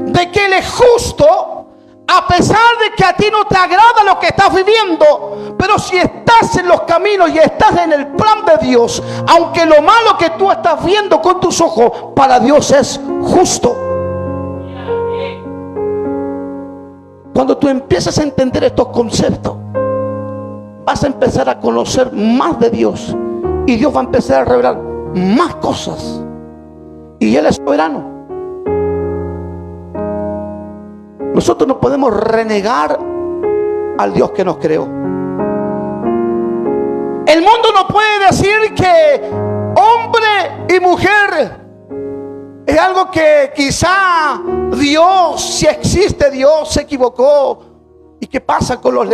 De que Él es justo, a pesar de que a ti no te agrada lo que estás viviendo, pero si estás en los caminos y estás en el plan de Dios, aunque lo malo que tú estás viendo con tus ojos, para Dios es justo. Cuando tú empiezas a entender estos conceptos, vas a empezar a conocer más de Dios, y Dios va a empezar a revelar más cosas, y Él es soberano. Nosotros no podemos renegar al Dios que nos creó. El mundo no puede decir que hombre y mujer es algo que quizá Dios, si existe Dios, se equivocó. ¿Y qué pasa con los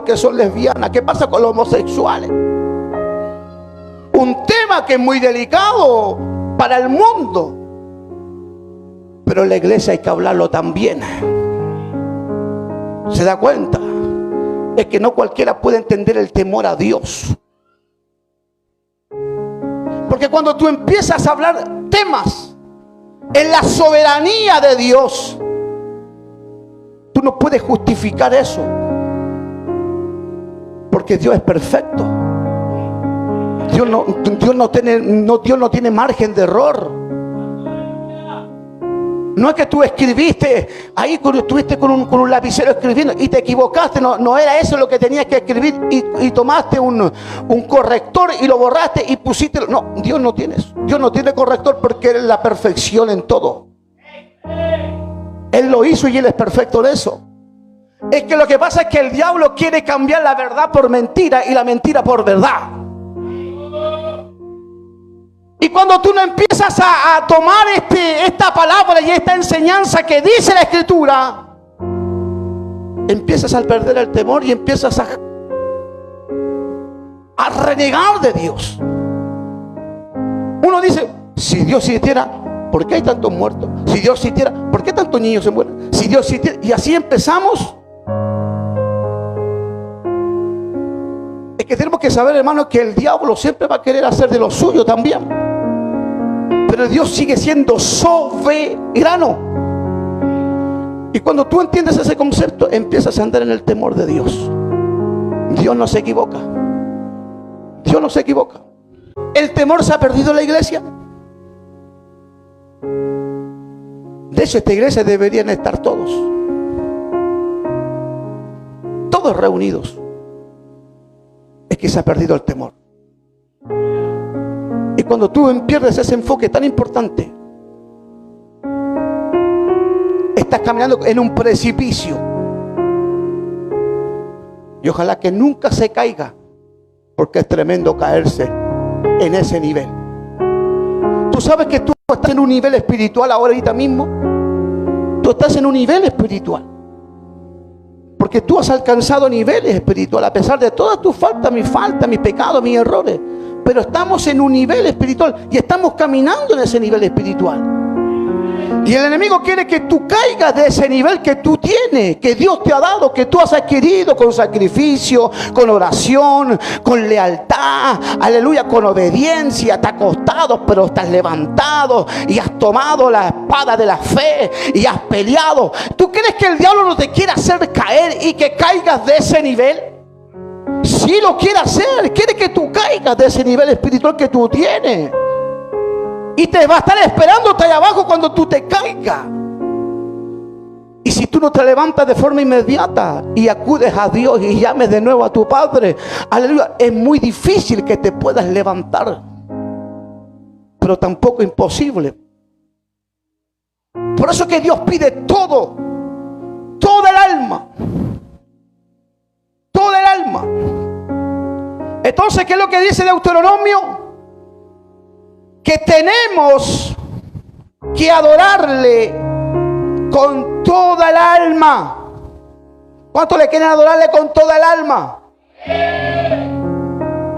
que son lesbianas? ¿Qué pasa con los homosexuales? Un tema que es muy delicado para el mundo, pero en la iglesia hay que hablarlo también. ¿Se da cuenta? Es que no cualquiera puede entender el temor a Dios. Porque cuando tú empiezas a hablar temas en la soberanía de Dios, no puedes justificar eso, porque Dios es perfecto. Dios no tiene margen de error. No es que tú escribiste ahí, estuviste con un lapicero escribiendo y te equivocaste. No era eso lo que tenías que escribir y tomaste un corrector y lo borraste y pusiste. No, Dios no tiene eso. Dios no tiene corrector porque Él es la perfección en todo. Él lo hizo y Él es perfecto en eso. Es que lo que pasa es que el diablo quiere cambiar la verdad por mentira y la mentira por verdad. Y cuando tú no empiezas a tomar esta palabra y esta enseñanza que dice la Escritura, empiezas a perder el temor y empiezas a renegar de Dios. Uno dice, si Dios existiera, ¿por qué hay tantos muertos? Si Dios existiera, ¿por qué tantos niños se mueren? Si Dios existiera, y así empezamos. Es que tenemos que saber, hermano, que el diablo siempre va a querer hacer de lo suyo también. Pero Dios sigue siendo soberano. Y cuando tú entiendes ese concepto, empiezas a andar en el temor de Dios. Dios no se equivoca. Dios no se equivoca. El temor se ha perdido en la iglesia. De hecho, esta iglesia deberían estar todos reunidos. Es que se ha perdido el temor. Y cuando tú pierdes ese enfoque tan importante, estás caminando en un precipicio. Y ojalá que nunca se caiga, porque es tremendo caerse en ese nivel. Tú sabes que tú estás en un nivel espiritual ahorita mismo. Tú estás en un nivel espiritual, porque tú has alcanzado niveles espirituales, a pesar de todas tus faltas, mis pecados, mis errores. Pero estamos en un nivel espiritual y estamos caminando en ese nivel espiritual. Y el enemigo quiere que tú caigas de ese nivel que tú tienes, que Dios te ha dado, que tú has adquirido con sacrificio, con oración, con lealtad, aleluya, con obediencia. Te has acostado, pero estás levantado y has tomado la espada de la fe y has peleado. ¿Tú crees que el diablo no te quiere hacer caer y que caigas de ese nivel? Sí lo quiere hacer, quiere que tú caigas de ese nivel espiritual que tú tienes. Y te va a estar esperándote allá abajo cuando tú te caigas. Y si tú no te levantas de forma inmediata y acudes a Dios y llames de nuevo a tu Padre, aleluya, es muy difícil que te puedas levantar, pero tampoco imposible. Por eso que Dios pide todo el alma. Todo el alma. Entonces, ¿qué es lo que dice Deuteronomio? Que tenemos que adorarle con toda el alma. ¿Cuántos le quieren adorarle con toda el alma?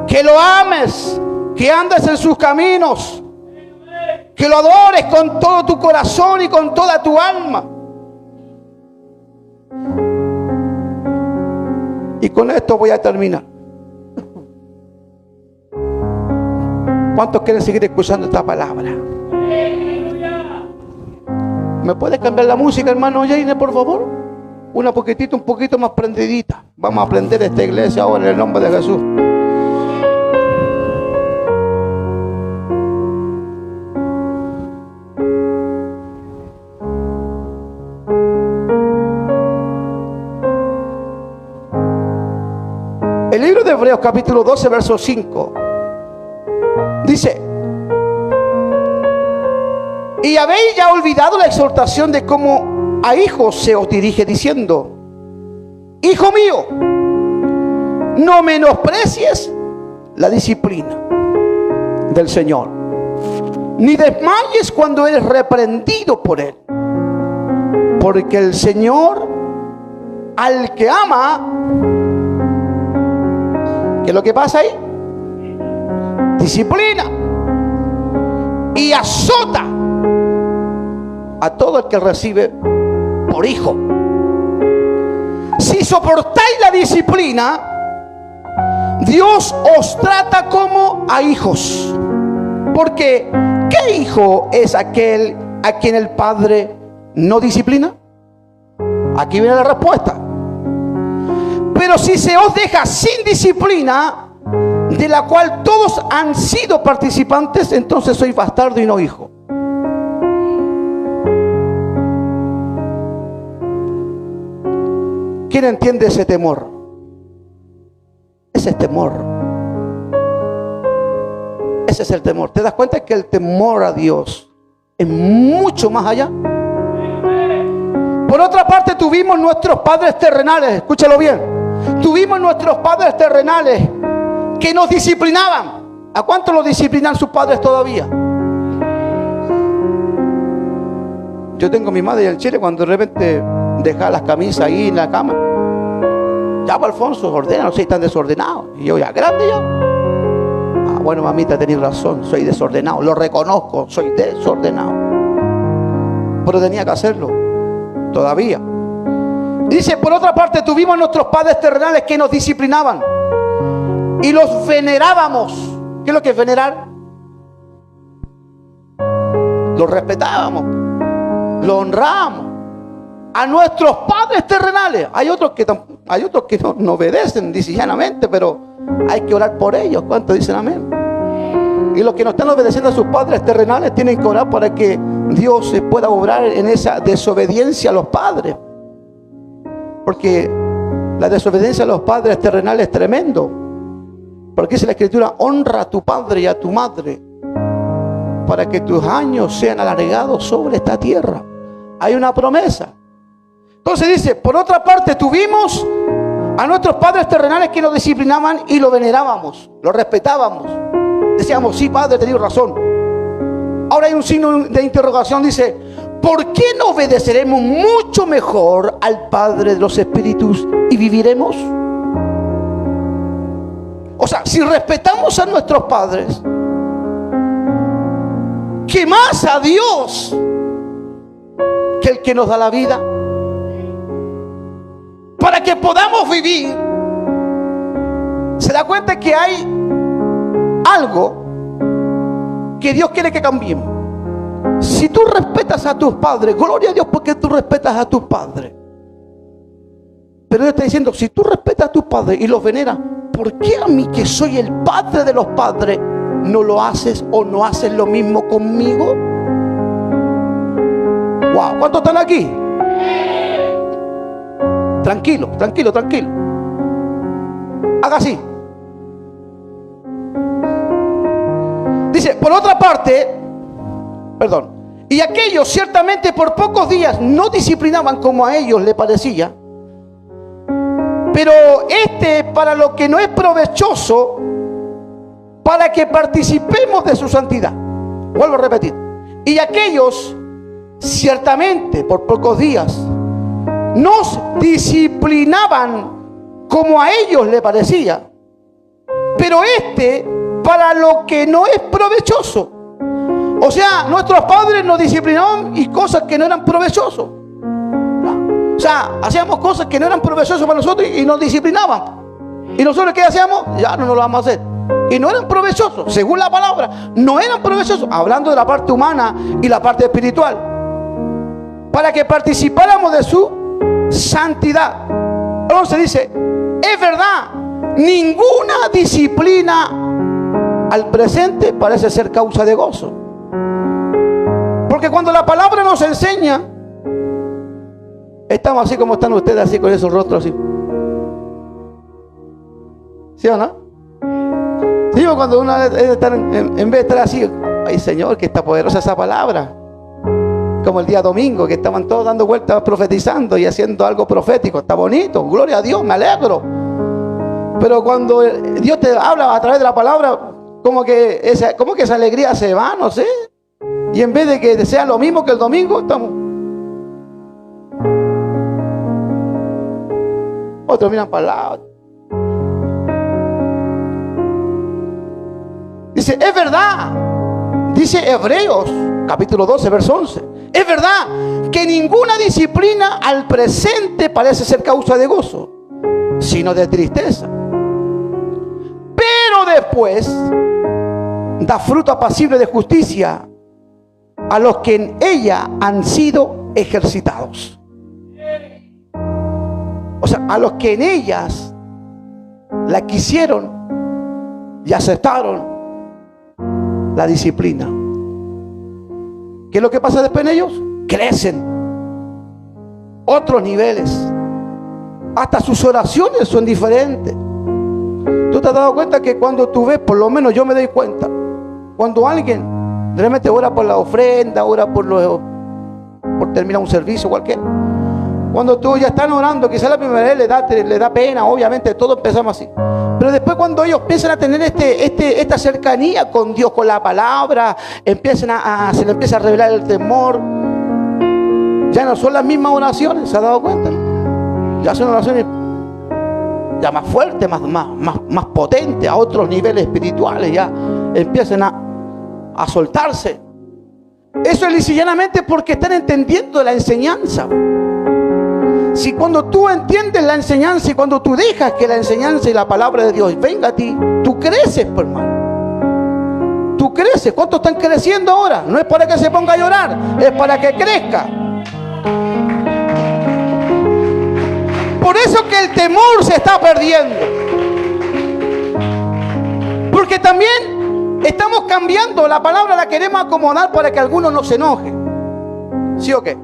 Que lo ames, que andes en sus caminos, que lo adores con todo tu corazón y con toda tu alma. Y con esto voy a terminar. ¿Cuántos quieren seguir escuchando esta palabra? ¿Me puede cambiar la música, hermano Jaine, por favor? Un poquito más prendidita. Vamos a aprender esta iglesia ahora en el nombre de Jesús. El libro de Hebreos capítulo 12 verso 5 dice: y habéis ya olvidado la exhortación de cómo a hijos se os dirige diciendo: hijo mío, no menosprecies la disciplina del Señor, ni desmayes cuando eres reprendido por Él, porque el Señor al que ama, ¿qué es lo que pasa ahí? Disciplina y azota a todo el que recibe por hijo. Si soportáis la disciplina, Dios os trata como a hijos. Porque ¿qué hijo es aquel a quien el padre no disciplina? Aquí viene la respuesta. Pero si se os deja sin disciplina, de la cual todos han sido participantes, entonces sois bastardo y no hijo. ¿Quién entiende ese temor? Ese es temor. Ese es el temor. ¿Te das cuenta que el temor a Dios es mucho más allá? Por otra parte, tuvimos nuestros padres terrenales, escúchalo bien. Tuvimos nuestros padres terrenales que nos disciplinaban. ¿A cuánto los disciplinan sus padres todavía? Yo tengo a mi madre en Chile cuando de repente deja las camisas ahí en la cama. Ya, pues, Alfonso, ordena, no soy tan desordenado. Y yo, ya grande yo. Ah, bueno, mamita, tenés razón, soy desordenado. Lo reconozco, soy desordenado. Pero tenía que hacerlo. Todavía. Dice, por otra parte, tuvimos nuestros padres terrenales que nos disciplinaban. Y los venerábamos. ¿Qué es lo que es venerar? Los respetábamos. Los honrábamos. A nuestros padres terrenales. Hay otros que no obedecen, dicen llanamente, pero hay que orar por ellos. ¿Cuántos dicen amén? Y los que no están obedeciendo a sus padres terrenales tienen que orar para que Dios se pueda obrar en esa desobediencia a los padres. Porque la desobediencia a los padres terrenales es tremendo. Porque dice la Escritura, honra a tu padre y a tu madre para que tus años sean alargados sobre esta tierra. Hay una promesa. Entonces dice, por otra parte tuvimos a nuestros padres terrenales que nos disciplinaban y lo venerábamos, lo respetábamos. Decíamos, sí, padre, tenés razón. Ahora hay un signo de interrogación, dice, ¿por qué no obedeceremos mucho mejor al Padre de los Espíritus y viviremos? O sea, si respetamos a nuestros padres, ¿qué más a Dios que el que nos da la vida? Para que podamos vivir. Se da cuenta que hay algo que Dios quiere que cambiemos. Si tú respetas a tus padres, gloria a Dios porque tú respetas a tus padres. Pero Dios está diciendo, si tú respetas a tus padres y los veneras, ¿por qué a mí, que soy el padre de los padres, no lo haces o no haces lo mismo conmigo? Wow, ¿cuántos están aquí? Tranquilo, tranquilo, tranquilo. Haga así. Dice, por otra parte, perdón, y aquellos ciertamente por pocos días no disciplinaban como a ellos les parecía, pero para lo que no es provechoso, para que participemos de su santidad. Vuelvo a repetir. Y aquellos ciertamente por pocos días nos disciplinaban como a ellos les parecía, pero para lo que no es provechoso. O sea, nuestros padres nos disciplinaban y cosas que no eran provechosas. O sea, hacíamos cosas que no eran provechosas para nosotros y nos disciplinaban. Y nosotros, ¿qué hacíamos? Ya no lo vamos a hacer. Y no eran provechosos, según la palabra, no eran provechosos, hablando de la parte humana y la parte espiritual, para que participáramos de su santidad. Entonces dice, es verdad, ninguna disciplina al presente parece ser causa de gozo. Porque cuando la palabra nos enseña, estamos así como están ustedes, así con esos rostros así. ¿Sí o no? Sí, cuando uno está en vez de estar así, ay Señor, que está poderosa esa palabra. Como el día domingo, que estaban todos dando vueltas profetizando y haciendo algo profético. Está bonito, gloria a Dios, me alegro. Pero cuando Dios te habla a través de la palabra, como que esa alegría se va, no sé. Y en vez de que sea lo mismo que el domingo, estamos. Otros miran para el lado. Dice, es verdad, dice Hebreos, capítulo 12, verso 11. Es verdad que ninguna disciplina al presente parece ser causa de gozo, sino de tristeza. Pero después da fruto apacible de justicia a los que en ella han sido ejercitados. O sea, a los que en ellas la quisieron y aceptaron la disciplina. ¿Qué es lo que pasa después en ellos? Crecen otros niveles. Hasta sus oraciones son diferentes. ¿Tú te has dado cuenta que cuando tú ves, por lo menos yo me doy cuenta, cuando alguien realmente ora por la ofrenda, ora por terminar un servicio cualquiera, cuando tú ya están orando, quizás la primera vez le da pena, obviamente todos empezamos así, pero después cuando ellos empiezan a tener esta cercanía con Dios, con la palabra, se les empieza a revelar el temor, ya no son las mismas oraciones. ¿Se ha dado cuenta? Ya son oraciones ya más fuertes, más potentes, a otros niveles espirituales, ya empiezan a soltarse. Eso es lisillanamente porque están entendiendo la enseñanza. Si cuando tú entiendes la enseñanza y cuando tú dejas que la enseñanza y la palabra de Dios venga a ti, tú creces, hermano. Tú creces. ¿Cuántos están creciendo ahora? No es para que se ponga a llorar, es para que crezca. Por eso que el temor se está perdiendo. Porque también estamos cambiando la palabra, la queremos acomodar para que algunos no se enojen. ¿Sí o qué?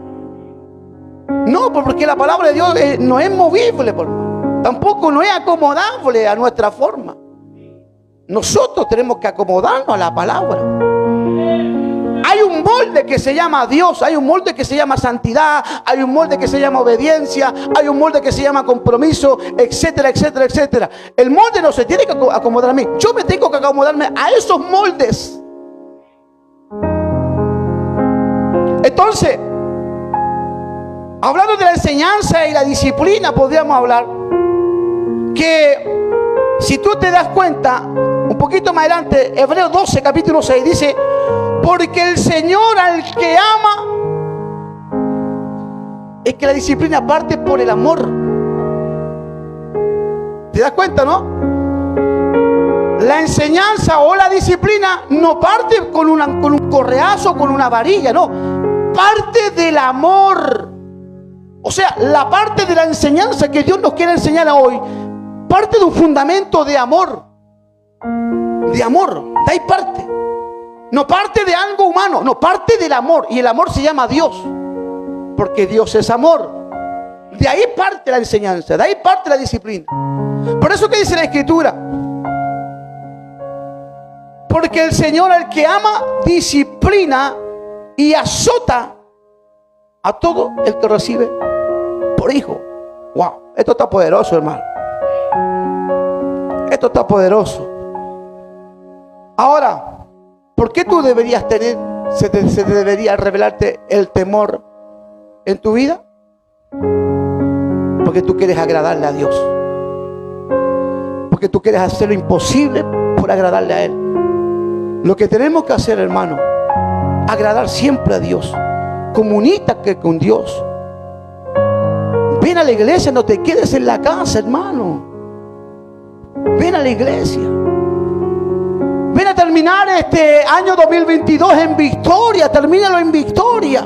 No, porque la palabra de Dios no es movible, tampoco no es acomodable a nuestra forma. Nosotros tenemos que acomodarnos a la palabra. Hay un molde que se llama Dios, hay un molde que se llama santidad, hay un molde que se llama obediencia, hay un molde que se llama compromiso, etcétera, etcétera, etcétera. El molde no se tiene que acomodar a mí, yo me tengo que acomodarme a esos moldes. Entonces, hablando de la enseñanza y la disciplina, podríamos hablar que si tú te das cuenta, un poquito más adelante, Hebreos 12, capítulo 6, dice: porque el Señor al que ama, es que la disciplina parte por el amor. ¿Te das cuenta, no? La enseñanza o la disciplina no parte con un correazo, con una varilla, no. Parte del amor. O sea, la parte de la enseñanza que Dios nos quiere enseñar hoy, parte de un fundamento de amor. De amor, de ahí parte. No parte de algo humano, no, parte del amor. Y el amor se llama Dios, porque Dios es amor. De ahí parte la enseñanza, de ahí parte la disciplina. Por eso que dice la Escritura: porque el Señor al que ama disciplina y azota a todo el que recibe por hijo. Wow, esto está poderoso, hermano. Esto está poderoso. Ahora, ¿por qué tú deberías se debería revelarte el temor en tu vida? Porque tú quieres agradarle a Dios. Porque tú quieres hacer lo imposible por agradarle a Él. Lo que tenemos que hacer, hermano, agradar siempre a Dios. Comunícate con Dios. Ven a la iglesia, no te quedes en la casa, hermano. Ven a la iglesia. Ven a terminar este año 2022 en victoria. Termínalo en victoria.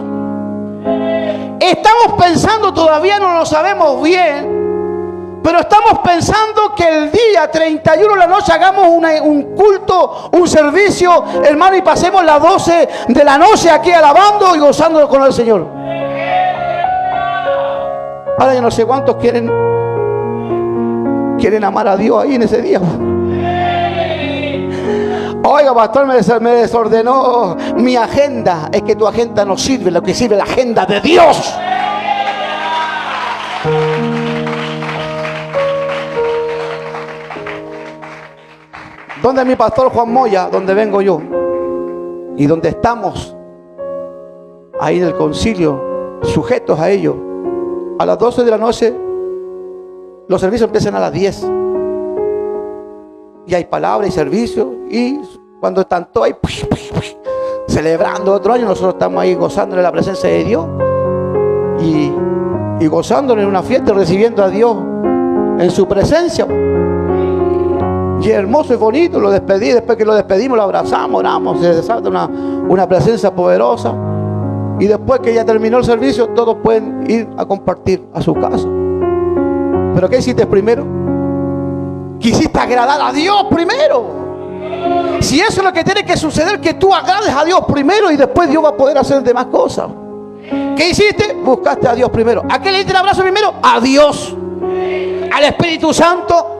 Estamos pensando, todavía no lo sabemos bien, pero estamos pensando que el día 31 de la noche hagamos un culto, un servicio, hermano, y pasemos las 12 de la noche aquí alabando y gozando con el Señor. Ahora yo no sé cuántos quieren amar a Dios ahí en ese día. Oiga, pastor, me desordenó mi agenda. Es que tu agenda no sirve, lo que sirve es la agenda de Dios. ¿Dónde es mi pastor Juan Moya? Donde vengo yo y donde estamos ahí en el concilio, sujetos a ello. A las 12 de la noche los servicios empiezan a las 10 y hay palabra y servicio, y cuando están todos ahí celebrando otro año, nosotros estamos ahí gozándole la presencia de Dios y gozándole en una fiesta, recibiendo a Dios en su presencia. Y es hermoso y bonito. Lo despedí, después que lo despedimos lo abrazamos, oramos, se desata una presencia poderosa. Y después que ya terminó el servicio, todos pueden ir a compartir a su casa. ¿Pero qué hiciste primero? Quisiste agradar a Dios primero. Si eso es lo que tiene que suceder, que tú agrades a Dios primero y después Dios va a poder hacer demás cosas. ¿Qué hiciste? Buscaste a Dios primero. ¿A qué le diste el abrazo primero? A Dios, al Espíritu Santo.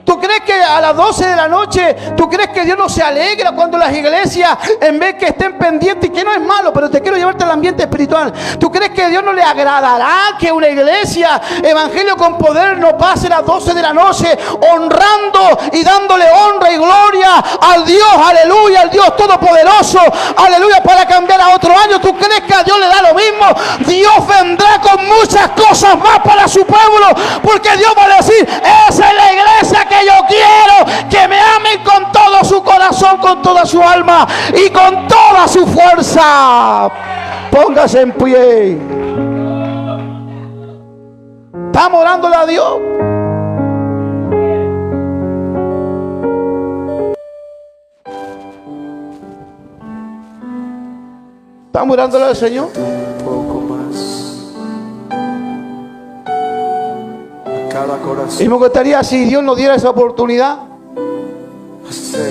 ¿Tú crees que a las 12 de la noche, tú crees que Dios no se alegra cuando las iglesias, en vez que estén pendientes, y que no es malo, pero te quiero llevarte al ambiente espiritual? ¿Tú crees que a Dios no le agradará que una iglesia, Evangelio con Poder, no pase las 12 de la noche honrando y dándole honra y gloria al Dios, aleluya, al Dios Todopoderoso, aleluya, para cambiar a otro año? ¿Tú crees que a Dios le da lo mismo? Dios vendrá con muchas cosas más para su pueblo, porque Dios va a decir: esa es la iglesia que yo quiero, que me amen con todo su corazón, con toda su alma y con toda su fuerza. Póngase en pie. ¿Estamos orándole a Dios? ¿Estamos orándole al Señor? Un poco más. Cada corazón. Y me gustaría, si Dios nos diera esa oportunidad,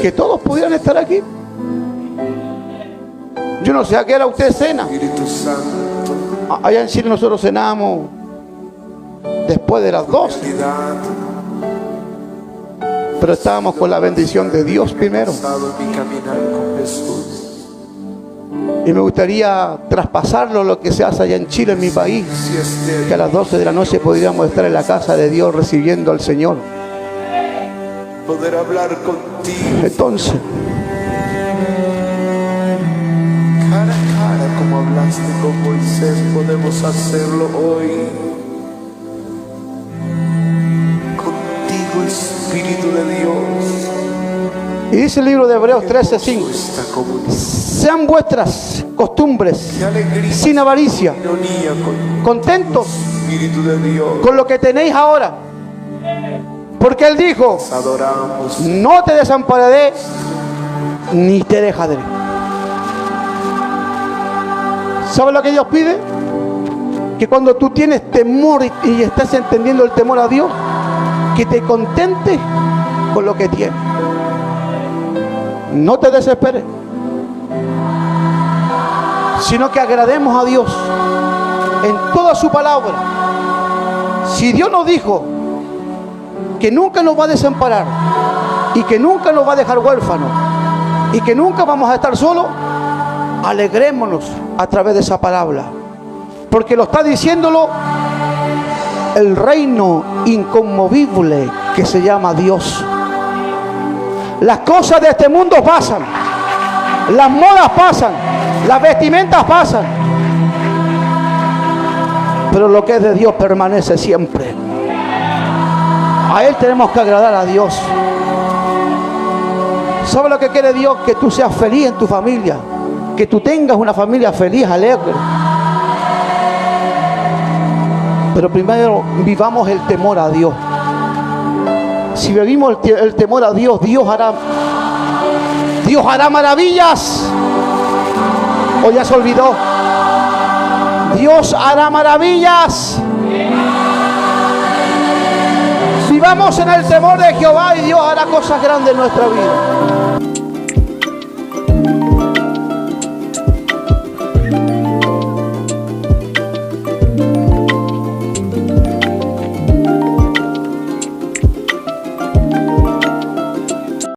que todos pudieran estar aquí. Yo no sé a qué hora usted cena. Espíritu Santo. Allá en Chile nosotros cenamos después de las 12. Pero estábamos con la bendición de Dios primero. En mi caminar con Jesús. Y me gustaría traspasarlo lo que se hace allá en Chile, en mi país. Que a las 12 de la noche podríamos estar en la casa de Dios recibiendo al Señor. Poder hablar contigo. Entonces, cara a cara, como hablaste con Moisés, podemos hacerlo hoy. Contigo, Espíritu de Dios. y dice el libro de Hebreos 13:5: Esta comunión. sean vuestras costumbres Qué alegría, sin avaricia, ironía con contentos Espíritu de Dios. con lo que tenéis ahora. Porque Él dijo: Adoramos. no te desampararé ni te dejaré. ¿Sabes lo que Dios pide? Que cuando tú tienes temor y estás entendiendo el temor a Dios, que te contentes con lo que tienes. No te desesperes, sino que agrademos a Dios en toda su palabra. Si Dios nos dijo que nunca nos va a desamparar y que nunca nos va a dejar huérfanos y que nunca vamos a estar solos, alegrémonos a través de esa palabra, porque lo está diciéndolo el reino inconmovible que se llama Dios. Las cosas de este mundo pasan, las modas pasan, las vestimentas pasan, pero lo que es de Dios permanece siempre. A Él tenemos que agradar a Dios. ¿Sabe lo que quiere Dios? Que tú seas feliz en tu familia, que tú tengas una familia feliz, alegre. Pero primero vivamos el temor a Dios. Si vivimos el temor a Dios, Dios hará maravillas. ¿O ya se olvidó? Dios hará maravillas. Vivamos en el temor de Jehová y Dios hará cosas grandes en nuestra vida.